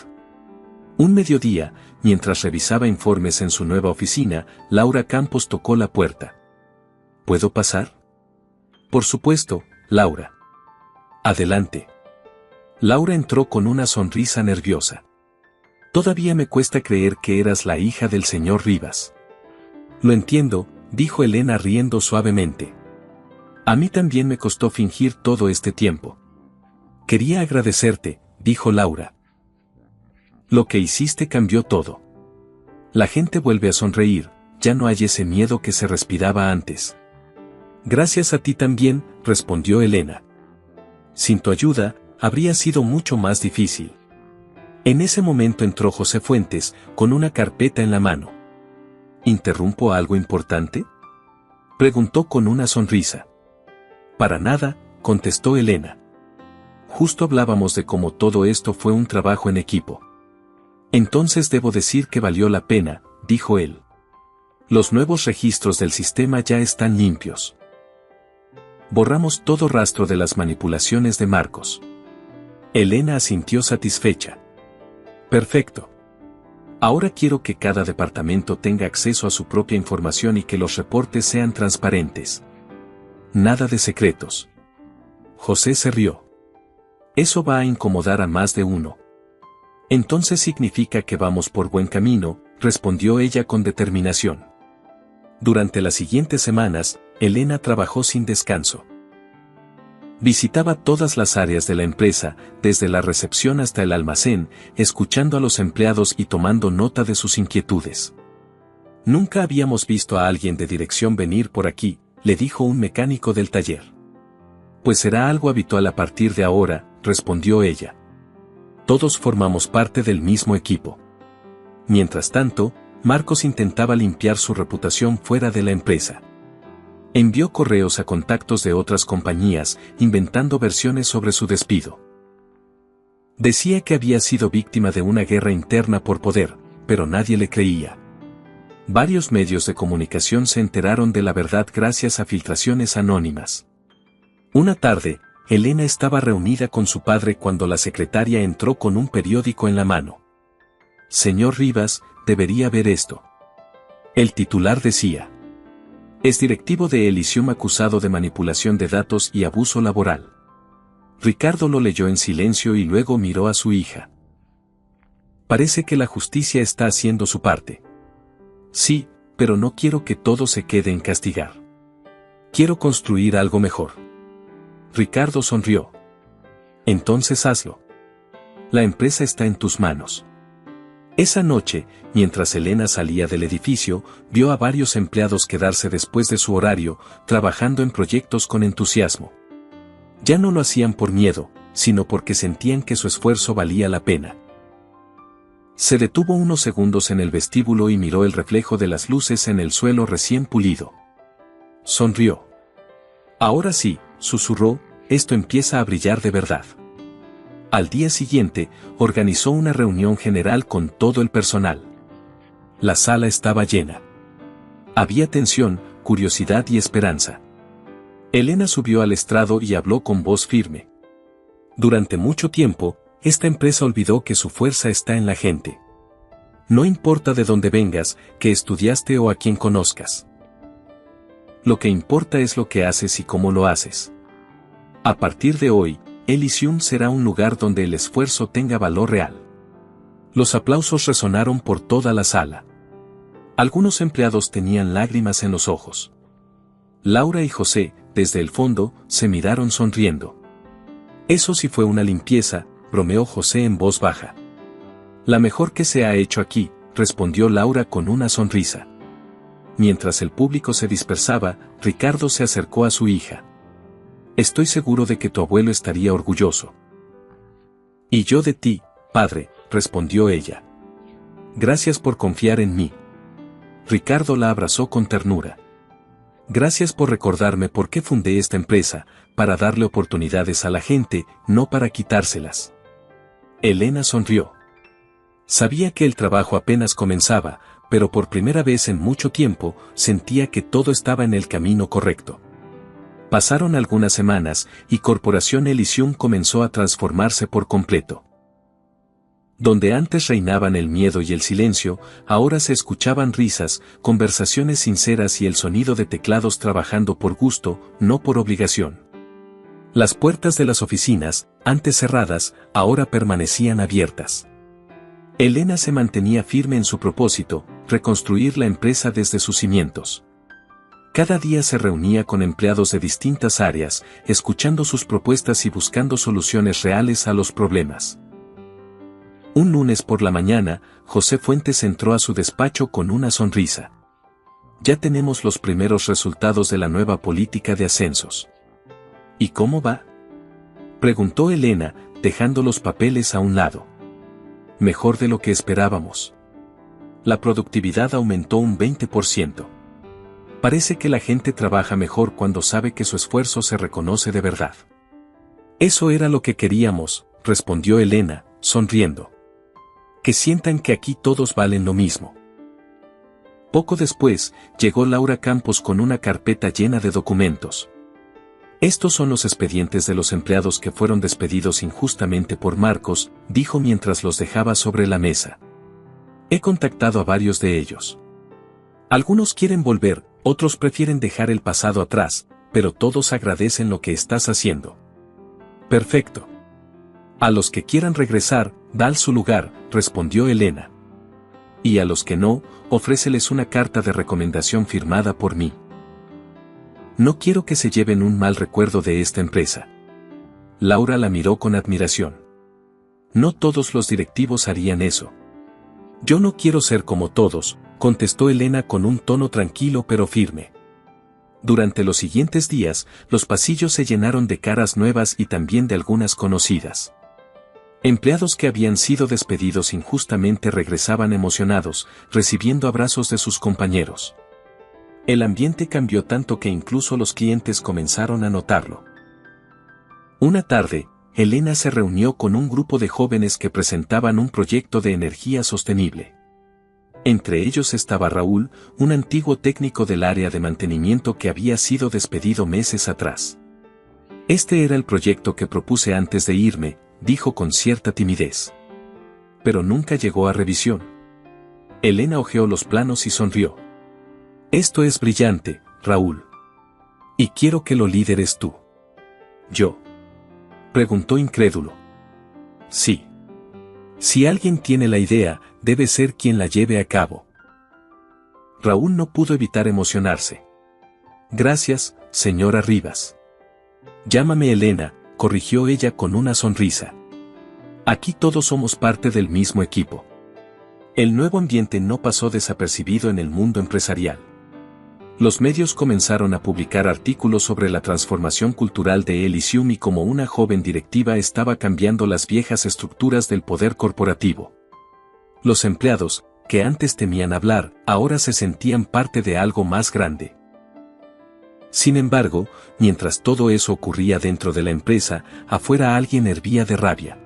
Un mediodía, mientras revisaba informes en su nueva oficina, Laura Campos tocó la puerta. «¿Puedo pasar?». «Por supuesto, Laura». «Adelante». Laura entró con una sonrisa nerviosa. «Todavía me cuesta creer que eras la hija del señor Rivas». «Lo entiendo», dijo Elena riendo suavemente. «A mí también me costó fingir todo este tiempo». «Quería agradecerte», dijo Laura. «Lo que hiciste cambió todo. La gente vuelve a sonreír, ya no hay ese miedo que se respiraba antes». «Gracias a ti también», respondió Elena. «Sin tu ayuda, habría sido mucho más difícil». En ese momento entró José Fuentes, con una carpeta en la mano. «¿Interrumpo algo importante?», preguntó con una sonrisa. «Para nada», contestó Elena. Justo hablábamos de cómo todo esto fue un trabajo en equipo. Entonces debo decir que valió la pena, dijo él. Los nuevos registros del sistema ya están limpios. Borramos todo rastro de las manipulaciones de Marcos. Elena asintió satisfecha. Perfecto. Ahora quiero que cada departamento tenga acceso a su propia información y que los reportes sean transparentes. Nada de secretos. José se rió. Eso va a incomodar a más de uno. Entonces significa que vamos por buen camino, respondió ella con determinación. Durante las siguientes semanas, Elena trabajó sin descanso. Visitaba todas las áreas de la empresa, desde la recepción hasta el almacén, escuchando a los empleados y tomando nota de sus inquietudes. Nunca habíamos visto a alguien de dirección venir por aquí, le dijo un mecánico del taller. Pues será algo habitual a partir de ahora, respondió ella. Todos formamos parte del mismo equipo. Mientras tanto, Marcos intentaba limpiar su reputación fuera de la empresa. Envió correos a contactos de otras compañías, inventando versiones sobre su despido. Decía que había sido víctima de una guerra interna por poder, pero nadie le creía. Varios medios de comunicación se enteraron de la verdad gracias a filtraciones anónimas. Una tarde, Elena estaba reunida con su padre cuando la secretaria entró con un periódico en la mano. Señor Rivas, debería ver esto. El titular decía: es directivo de Elysium acusado de manipulación de datos y abuso laboral. Ricardo lo leyó en silencio y luego miró a su hija. Parece que la justicia está haciendo su parte. Sí, pero no quiero que todo se quede en castigar. Quiero construir algo mejor. Ricardo sonrió. Entonces hazlo. La empresa está en tus manos. Esa noche, mientras Elena salía del edificio, vio a varios empleados quedarse después de su horario, trabajando en proyectos con entusiasmo. Ya no lo hacían por miedo, sino porque sentían que su esfuerzo valía la pena. Se detuvo unos segundos en el vestíbulo y miró el reflejo de las luces en el suelo recién pulido. Sonrió. Ahora sí, susurró, esto empieza a brillar de verdad. Al día siguiente, organizó una reunión general con todo el personal. La sala estaba llena. Había tensión, curiosidad y esperanza. Elena subió al estrado y habló con voz firme. Durante mucho tiempo, esta empresa olvidó que su fuerza está en la gente. No importa de dónde vengas, qué estudiaste o a quién conozcas. Lo que importa es lo que haces y cómo lo haces. A partir de hoy, Elysium será un lugar donde el esfuerzo tenga valor real. Los aplausos resonaron por toda la sala. Algunos empleados tenían lágrimas en los ojos. Laura y José, desde el fondo, se miraron sonriendo. Eso sí fue una limpieza, bromeó José en voz baja. La mejor que se ha hecho aquí, respondió Laura con una sonrisa. Mientras el público se dispersaba, Ricardo se acercó a su hija. Estoy seguro de que tu abuelo estaría orgulloso. Y yo de ti, padre, respondió ella. Gracias por confiar en mí. Ricardo la abrazó con ternura. Gracias por recordarme por qué fundé esta empresa, para darle oportunidades a la gente, no para quitárselas. Elena sonrió. Sabía que el trabajo apenas comenzaba, pero por primera vez en mucho tiempo, sentía que todo estaba en el camino correcto. Pasaron algunas semanas, y Corporación Elysium comenzó a transformarse por completo. Donde antes reinaban el miedo y el silencio, ahora se escuchaban risas, conversaciones sinceras y el sonido de teclados trabajando por gusto, no por obligación. Las puertas de las oficinas, antes cerradas, ahora permanecían abiertas. Elena se mantenía firme en su propósito, reconstruir la empresa desde sus cimientos. Cada día se reunía con empleados de distintas áreas, escuchando sus propuestas y buscando soluciones reales a los problemas. Un lunes por la mañana, José Fuentes entró a su despacho con una sonrisa. Ya tenemos los primeros resultados de la nueva política de ascensos. ¿Y cómo va?, preguntó Elena, dejando los papeles a un lado. Mejor de lo que esperábamos. La productividad aumentó un 20%. Parece que la gente trabaja mejor cuando sabe que su esfuerzo se reconoce de verdad. Eso era lo que queríamos, respondió Elena, sonriendo. Que sientan que aquí todos valen lo mismo. Poco después, llegó Laura Campos con una carpeta llena de documentos. Estos son los expedientes de los empleados que fueron despedidos injustamente por Marcos, dijo mientras los dejaba sobre la mesa. He contactado a varios de ellos. Algunos quieren volver, otros prefieren dejar el pasado atrás, pero todos agradecen lo que estás haciendo. Perfecto. A los que quieran regresar, dale su lugar, respondió Elena. Y a los que no, ofréceles una carta de recomendación firmada por mí. No quiero que se lleven un mal recuerdo de esta empresa. Laura la miró con admiración. No todos los directivos harían eso. Yo no quiero ser como todos, contestó Elena con un tono tranquilo pero firme. Durante los siguientes días, los pasillos se llenaron de caras nuevas y también de algunas conocidas. Empleados que habían sido despedidos injustamente regresaban emocionados, recibiendo abrazos de sus compañeros. El ambiente cambió tanto que incluso los clientes comenzaron a notarlo. Una tarde, Elena se reunió con un grupo de jóvenes que presentaban un proyecto de energía sostenible. Entre ellos estaba Raúl, un antiguo técnico del área de mantenimiento que había sido despedido meses atrás. Este era el proyecto que propuse antes de irme, dijo con cierta timidez. Pero nunca llegó a revisión. Elena hojeó los planos y sonrió. Esto es brillante, Raúl. Y quiero que lo lideres tú. ¿Yo? Preguntó incrédulo. Sí. Si alguien tiene la idea, debe ser quien la lleve a cabo. Raúl no pudo evitar emocionarse. Gracias, señora Rivas. Llámame Elena, corrigió ella con una sonrisa. Aquí todos somos parte del mismo equipo. El nuevo ambiente no pasó desapercibido en el mundo empresarial. Los medios comenzaron a publicar artículos sobre la transformación cultural de Elysium y cómo una joven directiva estaba cambiando las viejas estructuras del poder corporativo. Los empleados, que antes temían hablar, ahora se sentían parte de algo más grande. Sin embargo, mientras todo eso ocurría dentro de la empresa, afuera alguien hervía de rabia.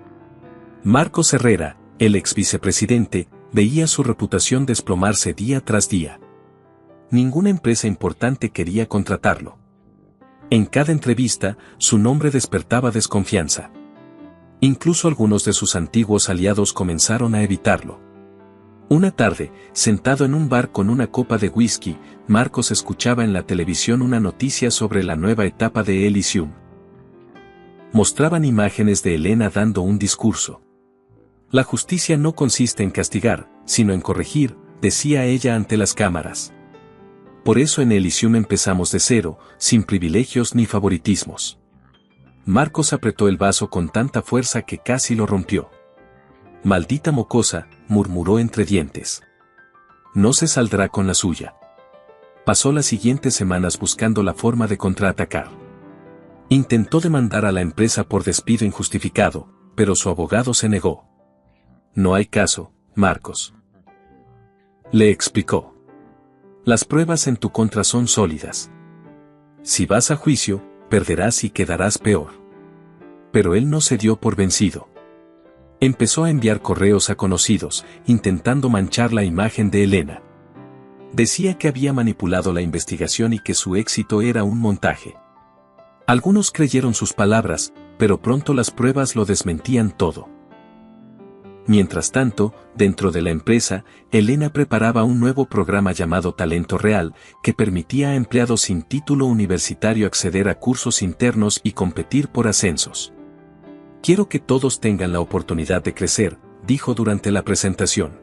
Marcos Herrera, el ex vicepresidente, veía su reputación desplomarse día tras día. Ninguna empresa importante quería contratarlo. En cada entrevista, su nombre despertaba desconfianza. Incluso algunos de sus antiguos aliados comenzaron a evitarlo. Una tarde, sentado en un bar con una copa de whisky, Marcos escuchaba en la televisión una noticia sobre la nueva etapa de Elysium. Mostraban imágenes de Elena dando un discurso. La justicia no consiste en castigar, sino en corregir, decía ella ante las cámaras. Por eso en Elysium empezamos de cero, sin privilegios ni favoritismos. Marcos apretó el vaso con tanta fuerza que casi lo rompió. Maldita mocosa, murmuró entre dientes. No se saldrá con la suya. Pasó las siguientes semanas buscando la forma de contraatacar. Intentó demandar a la empresa por despido injustificado, pero su abogado se negó. No hay caso, Marcos. Le explicó. Las pruebas en tu contra son sólidas. Si vas a juicio, perderás y quedarás peor. Pero él no se dio por vencido. Empezó a enviar correos a conocidos, intentando manchar la imagen de Elena. Decía que había manipulado la investigación y que su éxito era un montaje. Algunos creyeron sus palabras, pero pronto las pruebas lo desmentían todo. Mientras tanto, dentro de la empresa, Elena preparaba un nuevo programa llamado Talento Real, que permitía a empleados sin título universitario acceder a cursos internos y competir por ascensos. Quiero que todos tengan la oportunidad de crecer, dijo durante la presentación.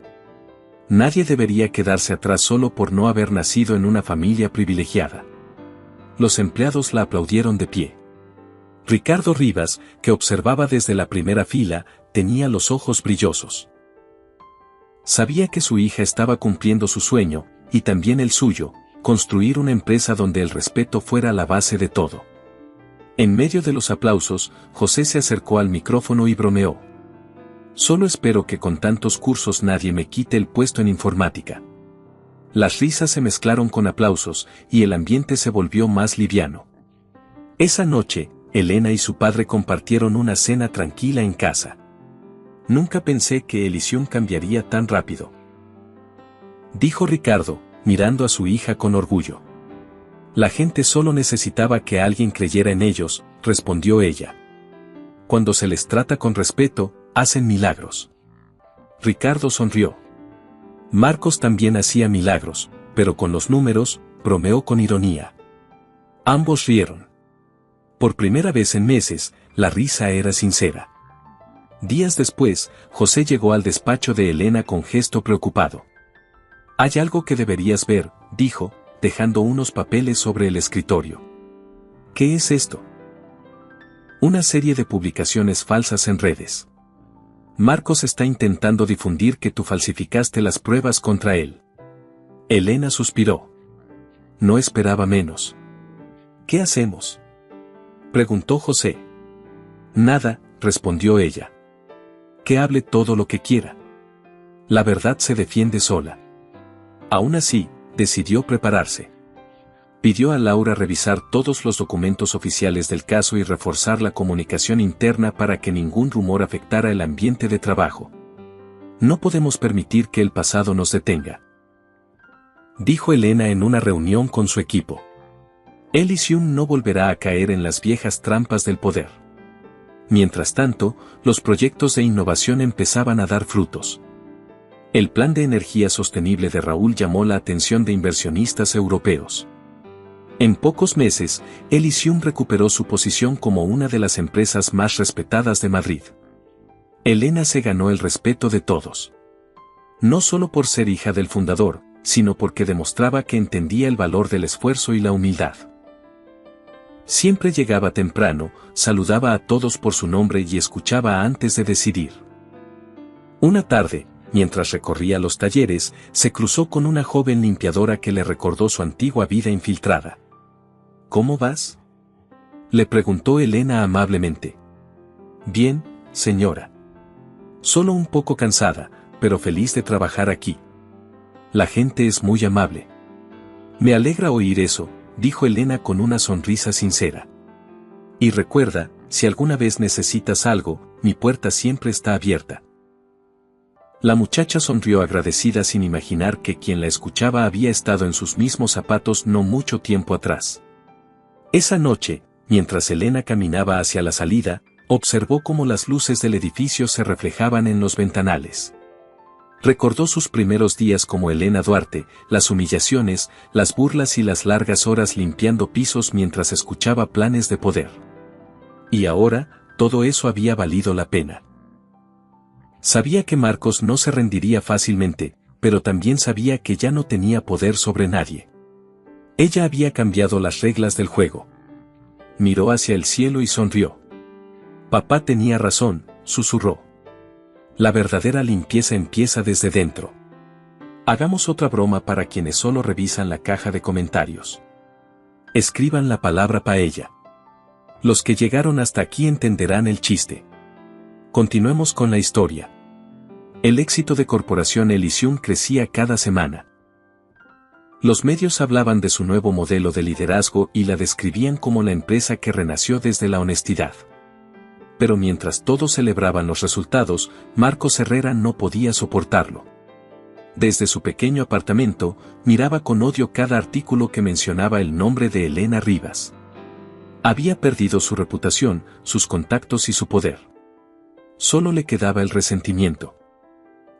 Nadie debería quedarse atrás solo por no haber nacido en una familia privilegiada. Los empleados la aplaudieron de pie. Ricardo Rivas, que observaba desde la primera fila, tenía los ojos brillosos. Sabía que su hija estaba cumpliendo su sueño, y también el suyo, construir una empresa donde el respeto fuera la base de todo. En medio de los aplausos, José se acercó al micrófono y bromeó. Solo espero que con tantos cursos nadie me quite el puesto en informática. Las risas se mezclaron con aplausos, y el ambiente se volvió más liviano. Esa noche, Elena y su padre compartieron una cena tranquila en casa. Nunca pensé que Elysium cambiaría tan rápido, dijo Ricardo, mirando a su hija con orgullo. La gente solo necesitaba que alguien creyera en ellos, respondió ella. Cuando se les trata con respeto, hacen milagros. Ricardo sonrió. Marcos también hacía milagros, pero con los números, bromeó con ironía. Ambos rieron. Por primera vez en meses, la risa era sincera. Días después, José llegó al despacho de Elena con gesto preocupado. Hay algo que deberías ver, dijo, dejando unos papeles sobre el escritorio. ¿Qué es esto? Una serie de publicaciones falsas en redes. Marcos está intentando difundir que tú falsificaste las pruebas contra él. Elena suspiró. No esperaba menos. ¿Qué hacemos?, preguntó José. Nada, respondió ella. Que hable todo lo que quiera. La verdad se defiende sola. Aún así, decidió prepararse. Pidió a Laura revisar todos los documentos oficiales del caso y reforzar la comunicación interna para que ningún rumor afectara el ambiente de trabajo. No podemos permitir que el pasado nos detenga, dijo Elena en una reunión con su equipo. Elysium no volverá a caer en las viejas trampas del poder. Mientras tanto, los proyectos de innovación empezaban a dar frutos. El plan de energía sostenible de Raúl llamó la atención de inversionistas europeos. En pocos meses, Elysium recuperó su posición como una de las empresas más respetadas de Madrid. Elena se ganó el respeto de todos. No solo por ser hija del fundador, sino porque demostraba que entendía el valor del esfuerzo y la humildad. Siempre llegaba temprano, saludaba a todos por su nombre y escuchaba antes de decidir. Una tarde, mientras recorría los talleres, se cruzó con una joven limpiadora que le recordó su antigua vida infiltrada. ¿Cómo vas?, le preguntó Elena amablemente. Bien, señora. Solo un poco cansada, pero feliz de trabajar aquí. La gente es muy amable. Me alegra oír eso, dijo Elena con una sonrisa sincera. Y recuerda, si alguna vez necesitas algo, mi puerta siempre está abierta. La muchacha sonrió agradecida sin imaginar que quien la escuchaba había estado en sus mismos zapatos no mucho tiempo atrás. Esa noche, mientras Elena caminaba hacia la salida, observó cómo las luces del edificio se reflejaban en los ventanales. Recordó sus primeros días como Elena Duarte, las humillaciones, las burlas y las largas horas limpiando pisos mientras escuchaba planes de poder. Y ahora, todo eso había valido la pena. Sabía que Marcos no se rendiría fácilmente, pero también sabía que ya no tenía poder sobre nadie. Ella había cambiado las reglas del juego. Miró hacia el cielo y sonrió. Papá tenía razón, susurró. La verdadera limpieza empieza desde dentro. Hagamos otra broma para quienes solo revisan la caja de comentarios. Escriban la palabra paella. Los que llegaron hasta aquí entenderán el chiste. Continuemos con la historia. El éxito de Corporación Elysium crecía cada semana. Los medios hablaban de su nuevo modelo de liderazgo y la describían como la empresa que renació desde la honestidad. Pero mientras todos celebraban los resultados, Marcos Herrera no podía soportarlo. Desde su pequeño apartamento, miraba con odio cada artículo que mencionaba el nombre de Elena Rivas. Había perdido su reputación, sus contactos y su poder. Solo le quedaba el resentimiento.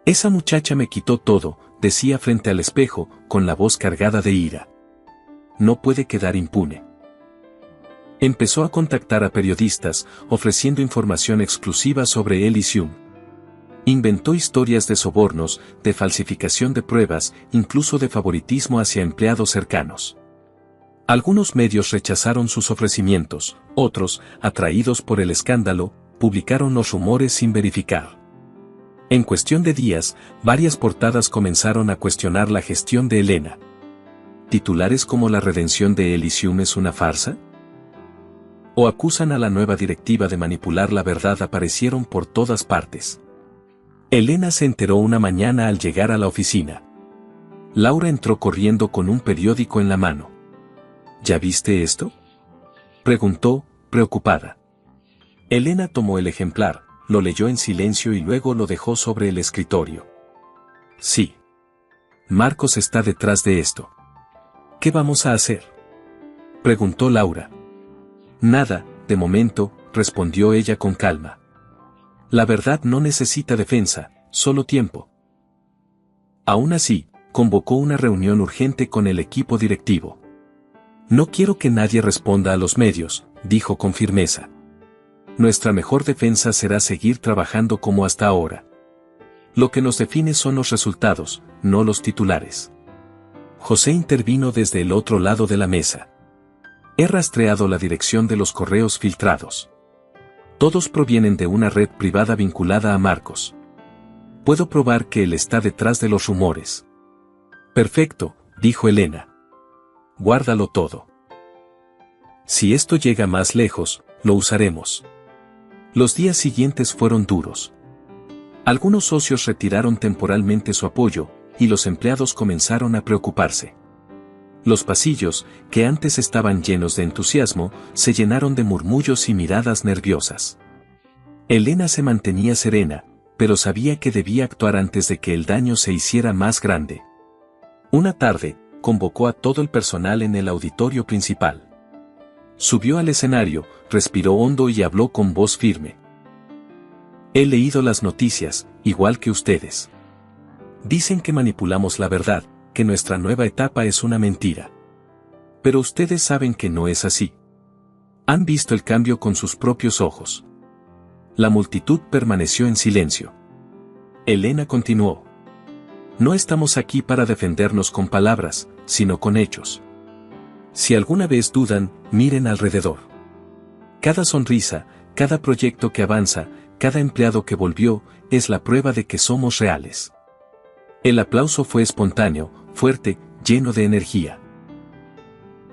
Esa muchacha me quitó todo, decía frente al espejo, con la voz cargada de ira. No puede quedar impune. Empezó a contactar a periodistas, ofreciendo información exclusiva sobre Elysium. Inventó historias de sobornos, de falsificación de pruebas, incluso de favoritismo hacia empleados cercanos. Algunos medios rechazaron sus ofrecimientos, otros, atraídos por el escándalo, publicaron los rumores sin verificar. En cuestión de días, varias portadas comenzaron a cuestionar la gestión de Elena. ¿Titulares como la redención de Elysium es una farsa? O acusan a la nueva directiva de manipular la verdad aparecieron por todas partes. Elena se enteró una mañana al llegar a la oficina. Laura entró corriendo con un periódico en la mano. ¿Ya viste esto?, preguntó, preocupada. Elena tomó el ejemplar, lo leyó en silencio y luego lo dejó sobre el escritorio. Sí. Marcos está detrás de esto. ¿Qué vamos a hacer?, preguntó Laura. Nada, de momento, respondió ella con calma. La verdad no necesita defensa, solo tiempo. Aún así, convocó una reunión urgente con el equipo directivo. No quiero que nadie responda a los medios, dijo con firmeza. Nuestra mejor defensa será seguir trabajando como hasta ahora. Lo que nos define son los resultados, no los titulares. José intervino desde el otro lado de la mesa. He rastreado la dirección de los correos filtrados. Todos provienen de una red privada vinculada a Marcos. Puedo probar que él está detrás de los rumores. Perfecto, dijo Elena. Guárdalo todo. Si esto llega más lejos, lo usaremos. Los días siguientes fueron duros. Algunos socios retiraron temporalmente su apoyo, y los empleados comenzaron a preocuparse. Los pasillos, que antes estaban llenos de entusiasmo, se llenaron de murmullos y miradas nerviosas. Elena se mantenía serena, pero sabía que debía actuar antes de que el daño se hiciera más grande. Una tarde, convocó a todo el personal en el auditorio principal. Subió al escenario, respiró hondo y habló con voz firme. He leído las noticias, igual que ustedes. Dicen que manipulamos la verdad, que nuestra nueva etapa es una mentira. Pero ustedes saben que no es así. Han visto el cambio con sus propios ojos. La multitud permaneció en silencio. Elena continuó. No estamos aquí para defendernos con palabras, sino con hechos. Si alguna vez dudan, miren alrededor. Cada sonrisa, cada proyecto que avanza, cada empleado que volvió, es la prueba de que somos reales. El aplauso fue espontáneo, fuerte, lleno de energía.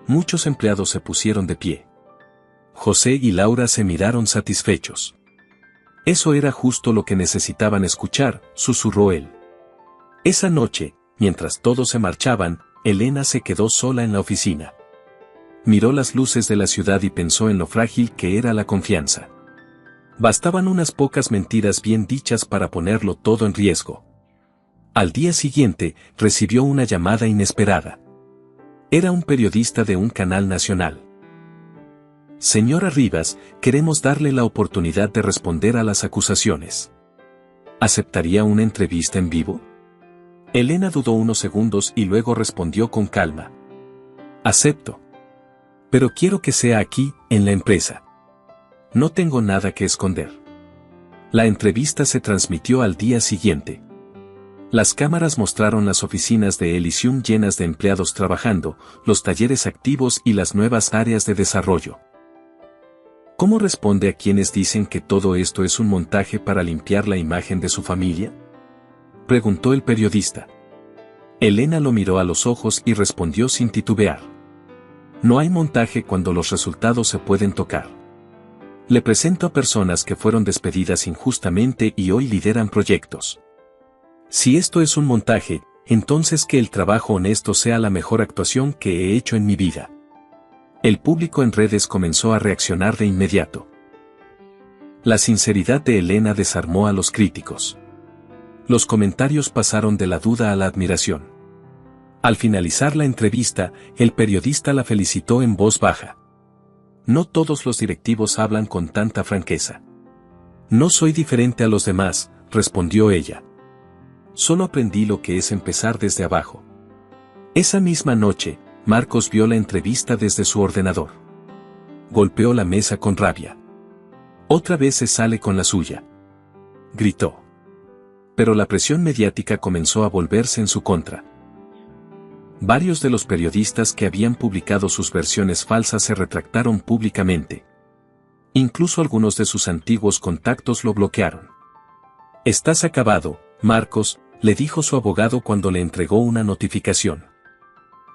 Muchos empleados se pusieron de pie. José y Laura se miraron satisfechos. Eso era justo lo que necesitaban escuchar, susurró él. Esa noche, mientras todos se marchaban, Elena se quedó sola en la oficina. Miró las luces de la ciudad y pensó en lo frágil que era la confianza. Bastaban unas pocas mentiras bien dichas para ponerlo todo en riesgo. Al día siguiente, recibió una llamada inesperada. Era un periodista de un canal nacional. Señora Rivas, queremos darle la oportunidad de responder a las acusaciones. ¿Aceptaría una entrevista en vivo? Elena dudó unos segundos y luego respondió con calma. Acepto. Pero quiero que sea aquí, en la empresa. No tengo nada que esconder. La entrevista se transmitió al día siguiente. Las cámaras mostraron las oficinas de Elysium llenas de empleados trabajando, los talleres activos y las nuevas áreas de desarrollo. ¿Cómo responde a quienes dicen que todo esto es un montaje para limpiar la imagen de su familia?, preguntó el periodista. Elena lo miró a los ojos y respondió sin titubear. No hay montaje cuando los resultados se pueden tocar. Le presento a personas que fueron despedidas injustamente y hoy lideran proyectos. Si esto es un montaje, entonces que el trabajo honesto sea la mejor actuación que he hecho en mi vida. El público en redes comenzó a reaccionar de inmediato. La sinceridad de Elena desarmó a los críticos. Los comentarios pasaron de la duda a la admiración. Al finalizar la entrevista, el periodista la felicitó en voz baja. No todos los directivos hablan con tanta franqueza. No soy diferente a los demás, respondió ella. Solo aprendí lo que es empezar desde abajo. Esa misma noche, Marcos vio la entrevista desde su ordenador. Golpeó la mesa con rabia. Otra vez se sale con la suya, gritó. Pero la presión mediática comenzó a volverse en su contra. Varios de los periodistas que habían publicado sus versiones falsas se retractaron públicamente. Incluso algunos de sus antiguos contactos lo bloquearon. Estás acabado, Marcos, le dijo su abogado cuando le entregó una notificación.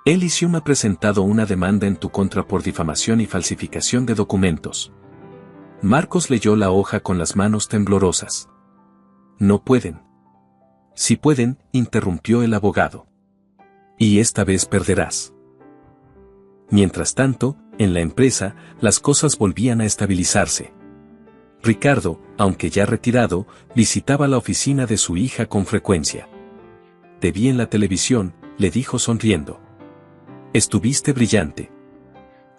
Elysium ha presentado una demanda en tu contra por difamación y falsificación de documentos. Marcos leyó la hoja con las manos temblorosas. No pueden. Sí pueden, interrumpió el abogado. Y esta vez perderás. Mientras tanto, en la empresa, las cosas volvían a estabilizarse. Ricardo, aunque ya retirado, visitaba la oficina de su hija con frecuencia. «Te vi en la televisión», le dijo sonriendo. «Estuviste brillante».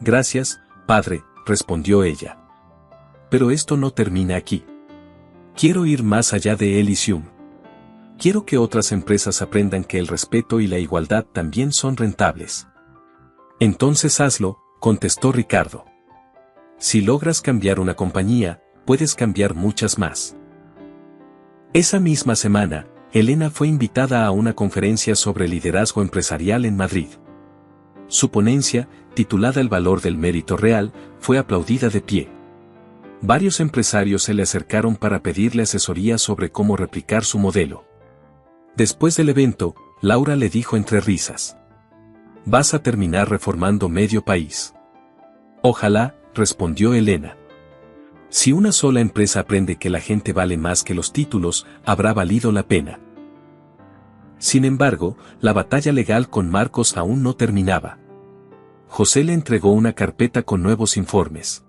«Gracias, padre», respondió ella. «Pero esto no termina aquí. Quiero ir más allá de Elysium. Quiero que otras empresas aprendan que el respeto y la igualdad también son rentables». «Entonces hazlo», contestó Ricardo. «Si logras cambiar una compañía, puedes cambiar muchas más». Esa misma semana, Elena fue invitada a una conferencia sobre liderazgo empresarial en Madrid. Su ponencia, titulada El valor del mérito real, fue aplaudida de pie. Varios empresarios se le acercaron para pedirle asesoría sobre cómo replicar su modelo. Después del evento, Laura le dijo entre risas: «Vas a terminar reformando medio país». «Ojalá», respondió Elena. «Si una sola empresa aprende que la gente vale más que los títulos, habrá valido la pena». Sin embargo, la batalla legal con Marcos aún no terminaba. José le entregó una carpeta con nuevos informes.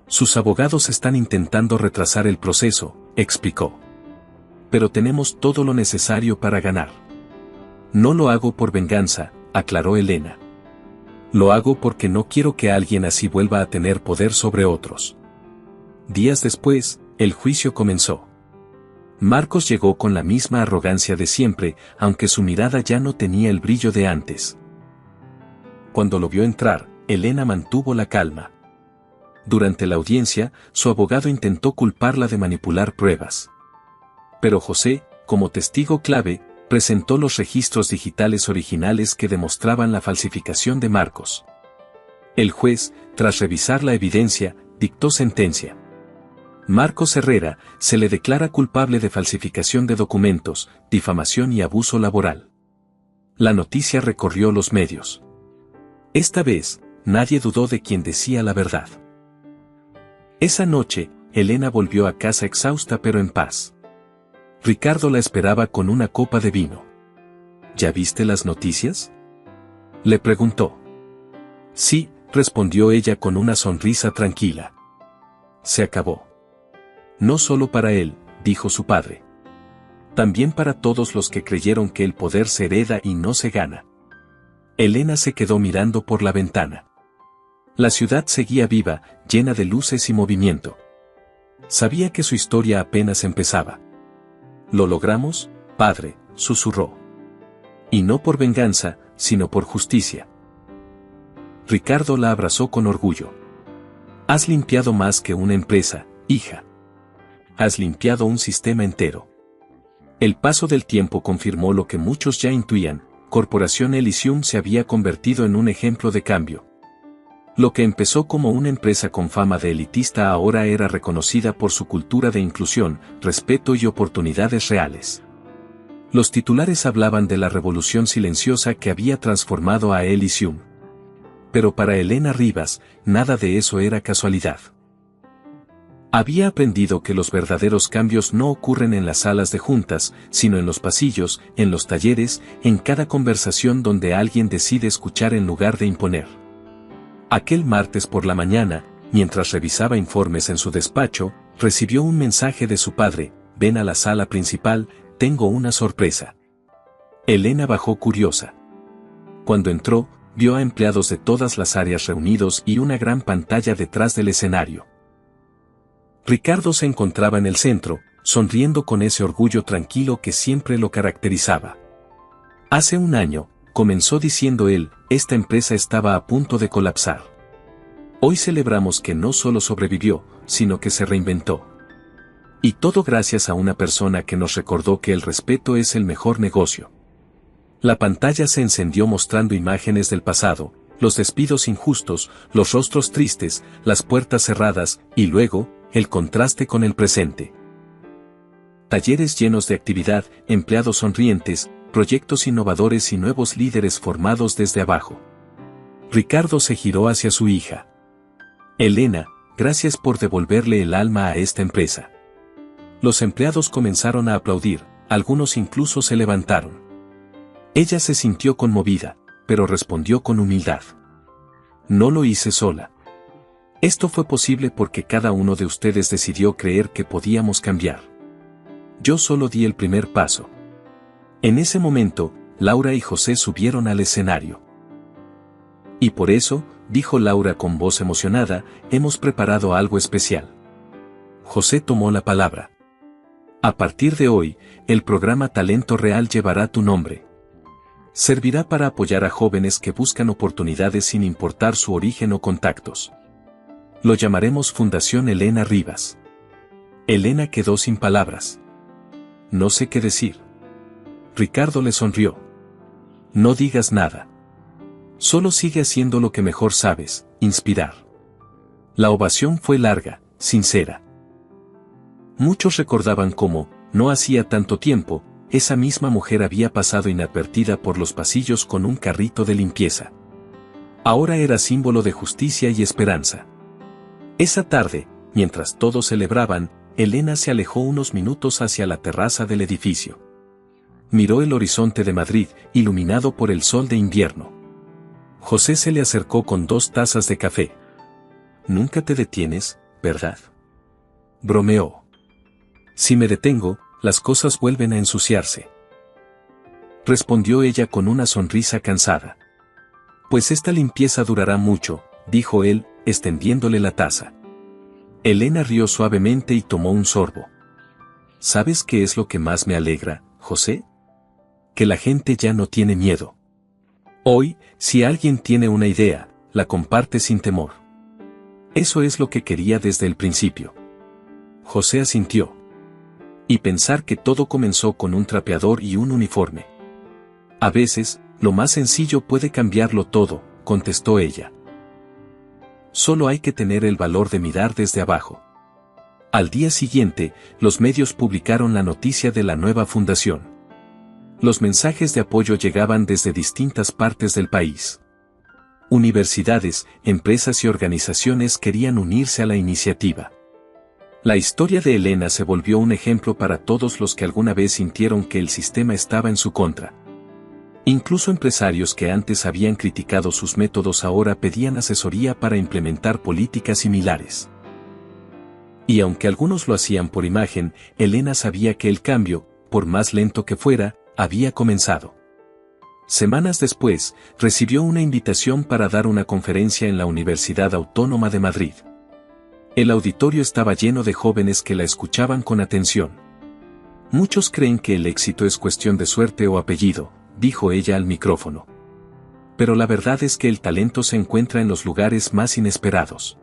«Sus abogados están intentando retrasar el proceso», explicó. «Pero tenemos todo lo necesario para ganar». «No lo hago por venganza», aclaró Elena. «Lo hago porque no quiero que alguien así vuelva a tener poder sobre otros». Días después, el juicio comenzó. Marcos llegó con la misma arrogancia de siempre, aunque su mirada ya no tenía el brillo de antes. Cuando lo vio entrar, Elena mantuvo la calma. Durante la audiencia, su abogado intentó culparla de manipular pruebas. Pero José, como testigo clave, presentó los registros digitales originales que demostraban la falsificación de Marcos. El juez, tras revisar la evidencia, dictó sentencia. Marcos Herrera se le declara culpable de falsificación de documentos, difamación y abuso laboral. La noticia recorrió los medios. Esta vez, nadie dudó de quien decía la verdad. Esa noche, Elena volvió a casa exhausta pero en paz. Ricardo la esperaba con una copa de vino. ¿Ya viste las noticias?, le preguntó. Sí, respondió ella con una sonrisa tranquila. Se acabó. No solo para él, dijo su padre. También para todos los que creyeron que el poder se hereda y no se gana. Elena se quedó mirando por la ventana. La ciudad seguía viva, llena de luces y movimiento. Sabía que su historia apenas empezaba. «Lo logramos, padre», susurró. «Y no por venganza, sino por justicia». Ricardo la abrazó con orgullo. «Has limpiado más que una empresa, hija. Has limpiado un sistema entero». El paso del tiempo confirmó lo que muchos ya intuían: Corporación Elysium se había convertido en un ejemplo de cambio. Lo que empezó como una empresa con fama de elitista ahora era reconocida por su cultura de inclusión, respeto y oportunidades reales. Los titulares hablaban de la revolución silenciosa que había transformado a Elysium. Pero para Elena Rivas, nada de eso era casualidad. Había aprendido que los verdaderos cambios no ocurren en las salas de juntas, sino en los pasillos, en los talleres, en cada conversación donde alguien decide escuchar en lugar de imponer. Aquel martes por la mañana, mientras revisaba informes en su despacho, recibió un mensaje de su padre: «Ven a la sala principal, tengo una sorpresa». Elena bajó curiosa. Cuando entró, vio a empleados de todas las áreas reunidos y una gran pantalla detrás del escenario. Ricardo se encontraba en el centro, sonriendo con ese orgullo tranquilo que siempre lo caracterizaba. Hace un año, comenzó diciendo él, esta empresa estaba a punto de colapsar. Hoy celebramos que no solo sobrevivió, sino que se reinventó. Y todo gracias a una persona que nos recordó que el respeto es el mejor negocio. La pantalla se encendió mostrando imágenes del pasado, los despidos injustos, los rostros tristes, las puertas cerradas, y luego, el contraste con el presente. Talleres llenos de actividad, empleados sonrientes, proyectos innovadores y nuevos líderes formados desde abajo. Ricardo se giró hacia su hija. Elena, gracias por devolverle el alma a esta empresa. Los empleados comenzaron a aplaudir, algunos incluso se levantaron. Ella se sintió conmovida, pero respondió con humildad. No lo hice sola. Esto fue posible porque cada uno de ustedes decidió creer que podíamos cambiar. Yo solo di el primer paso. En ese momento, Laura y José subieron al escenario. Y por eso, dijo Laura con voz emocionada, hemos preparado algo especial. José tomó la palabra. A partir de hoy, el programa Talento Real llevará tu nombre. Servirá para apoyar a jóvenes que buscan oportunidades sin importar su origen o contactos. Lo llamaremos Fundación Elena Rivas. Elena quedó sin palabras. No sé qué decir. Ricardo le sonrió. No digas nada. Solo sigue haciendo lo que mejor sabes, inspirar. La ovación fue larga, sincera. Muchos recordaban cómo, no hacía tanto tiempo, esa misma mujer había pasado inadvertida por los pasillos con un carrito de limpieza. Ahora era símbolo de justicia y esperanza. Esa tarde, mientras todos celebraban, Elena se alejó unos minutos hacia la terraza del edificio. Miró el horizonte de Madrid, iluminado por el sol de invierno. José se le acercó con 2 tazas de café. Nunca te detienes, ¿verdad? Bromeó. Si me detengo, las cosas vuelven a ensuciarse. Respondió ella con una sonrisa cansada. Pues esta limpieza durará mucho, dijo él, extendiéndole la taza. Elena rió suavemente y tomó un sorbo. ¿Sabes qué es lo que más me alegra, José? Que la gente ya no tiene miedo. Hoy, si alguien tiene una idea, la comparte sin temor. Eso es lo que quería desde el principio. José asintió. Y pensar que todo comenzó con un trapeador y un uniforme. A veces, lo más sencillo puede cambiarlo todo, contestó ella. Solo hay que tener el valor de mirar desde abajo. Al día siguiente, los medios publicaron la noticia de la nueva fundación. Los mensajes de apoyo llegaban desde distintas partes del país. Universidades, empresas y organizaciones querían unirse a la iniciativa. La historia de Elena se volvió un ejemplo para todos los que alguna vez sintieron que el sistema estaba en su contra. Incluso empresarios que antes habían criticado sus métodos ahora pedían asesoría para implementar políticas similares. Y aunque algunos lo hacían por imagen, Elena sabía que el cambio, por más lento que fuera, había comenzado. Semanas después, recibió una invitación para dar una conferencia en la Universidad Autónoma de Madrid. El auditorio estaba lleno de jóvenes que la escuchaban con atención. Muchos creen que el éxito es cuestión de suerte o apellido, dijo ella al micrófono. Pero la verdad es que el talento se encuentra en los lugares más inesperados.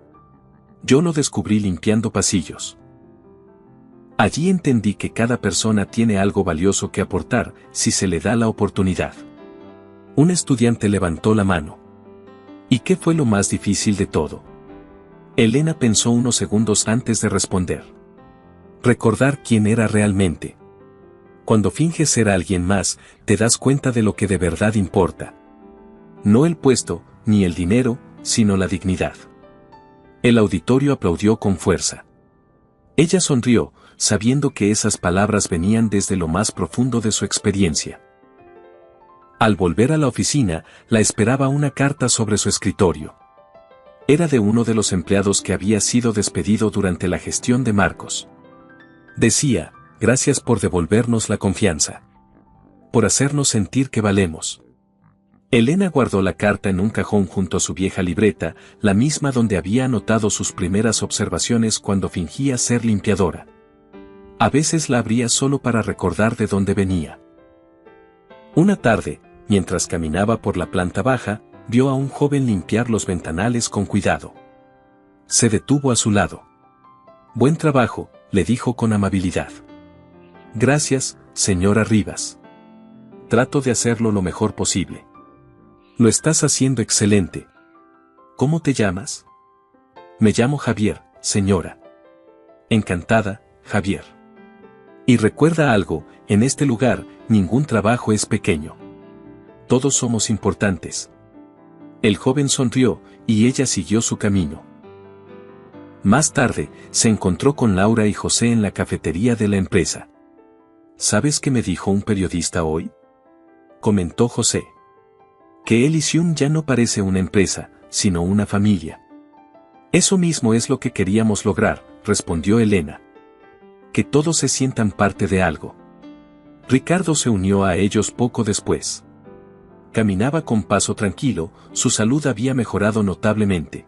Yo lo descubrí limpiando pasillos. Allí entendí que cada persona tiene algo valioso que aportar, si se le da la oportunidad. Un estudiante levantó la mano. ¿Y qué fue lo más difícil de todo? Elena pensó unos segundos antes de responder. Recordar quién era realmente. Cuando finges ser alguien más, te das cuenta de lo que de verdad importa. No el puesto, ni el dinero, sino la dignidad. El auditorio aplaudió con fuerza. Ella sonrió, sabiendo que esas palabras venían desde lo más profundo de su experiencia. Al volver a la oficina, la esperaba una carta sobre su escritorio. Era de uno de los empleados que había sido despedido durante la gestión de Marcos. Decía, gracias por devolvernos la confianza. Por hacernos sentir que valemos. Elena guardó la carta en un cajón junto a su vieja libreta, la misma donde había anotado sus primeras observaciones cuando fingía ser limpiadora. A veces la abría solo para recordar de dónde venía. Una tarde, mientras caminaba por la planta baja, vio a un joven limpiar los ventanales con cuidado. Se detuvo a su lado. Buen trabajo, le dijo con amabilidad. Gracias, señora Rivas. Trato de hacerlo lo mejor posible. Lo estás haciendo excelente. ¿Cómo te llamas? Me llamo Javier, señora. Encantada, Javier. Y recuerda algo, en este lugar, ningún trabajo es pequeño. Todos somos importantes. El joven sonrió, y ella siguió su camino. Más tarde, se encontró con Laura y José en la cafetería de la empresa. ¿Sabes qué me dijo un periodista hoy? Comentó José. Que Elysium ya no parece una empresa, sino una familia. Eso mismo es lo que queríamos lograr, respondió Elena. Que todos se sientan parte de algo. Ricardo se unió a ellos poco después. Caminaba con paso tranquilo, su salud había mejorado notablemente.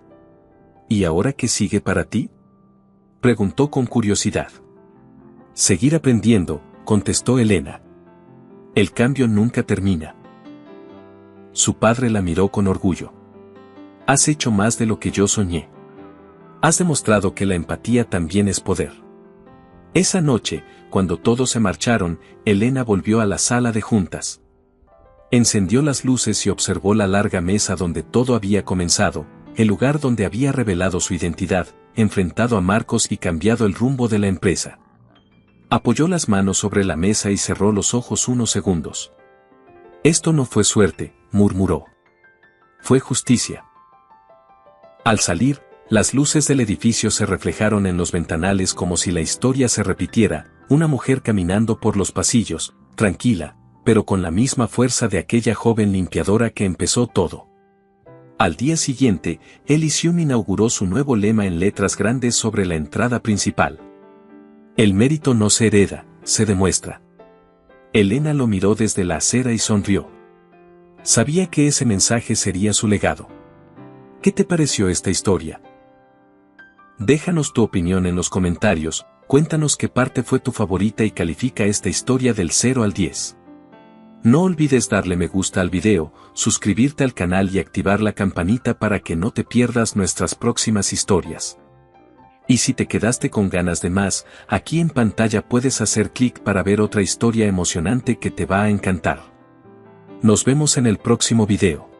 ¿Y ahora qué sigue para ti?, preguntó con curiosidad. Seguir aprendiendo, contestó Elena. El cambio nunca termina. Su padre la miró con orgullo. Has hecho más de lo que yo soñé. Has demostrado que la empatía también es poder. Esa noche, cuando todos se marcharon, Elena volvió a la sala de juntas. Encendió las luces y observó la larga mesa donde todo había comenzado, el lugar donde había revelado su identidad, enfrentado a Marcos y cambiado el rumbo de la empresa. Apoyó las manos sobre la mesa y cerró los ojos unos segundos. Esto no fue suerte, murmuró. Fue justicia. Al salir, las luces del edificio se reflejaron en los ventanales como si la historia se repitiera, una mujer caminando por los pasillos, tranquila, pero con la misma fuerza de aquella joven limpiadora que empezó todo. Al día siguiente, Elysium inauguró su nuevo lema en letras grandes sobre la entrada principal. El mérito no se hereda, se demuestra. Elena lo miró desde la acera y sonrió. Sabía que ese mensaje sería su legado. ¿Qué te pareció esta historia? Déjanos tu opinión en los comentarios, cuéntanos qué parte fue tu favorita y califica esta historia del 0 al 10. No olvides darle me gusta al video, suscribirte al canal y activar la campanita para que no te pierdas nuestras próximas historias. Y si te quedaste con ganas de más, aquí en pantalla puedes hacer clic para ver otra historia emocionante que te va a encantar. Nos vemos en el próximo video.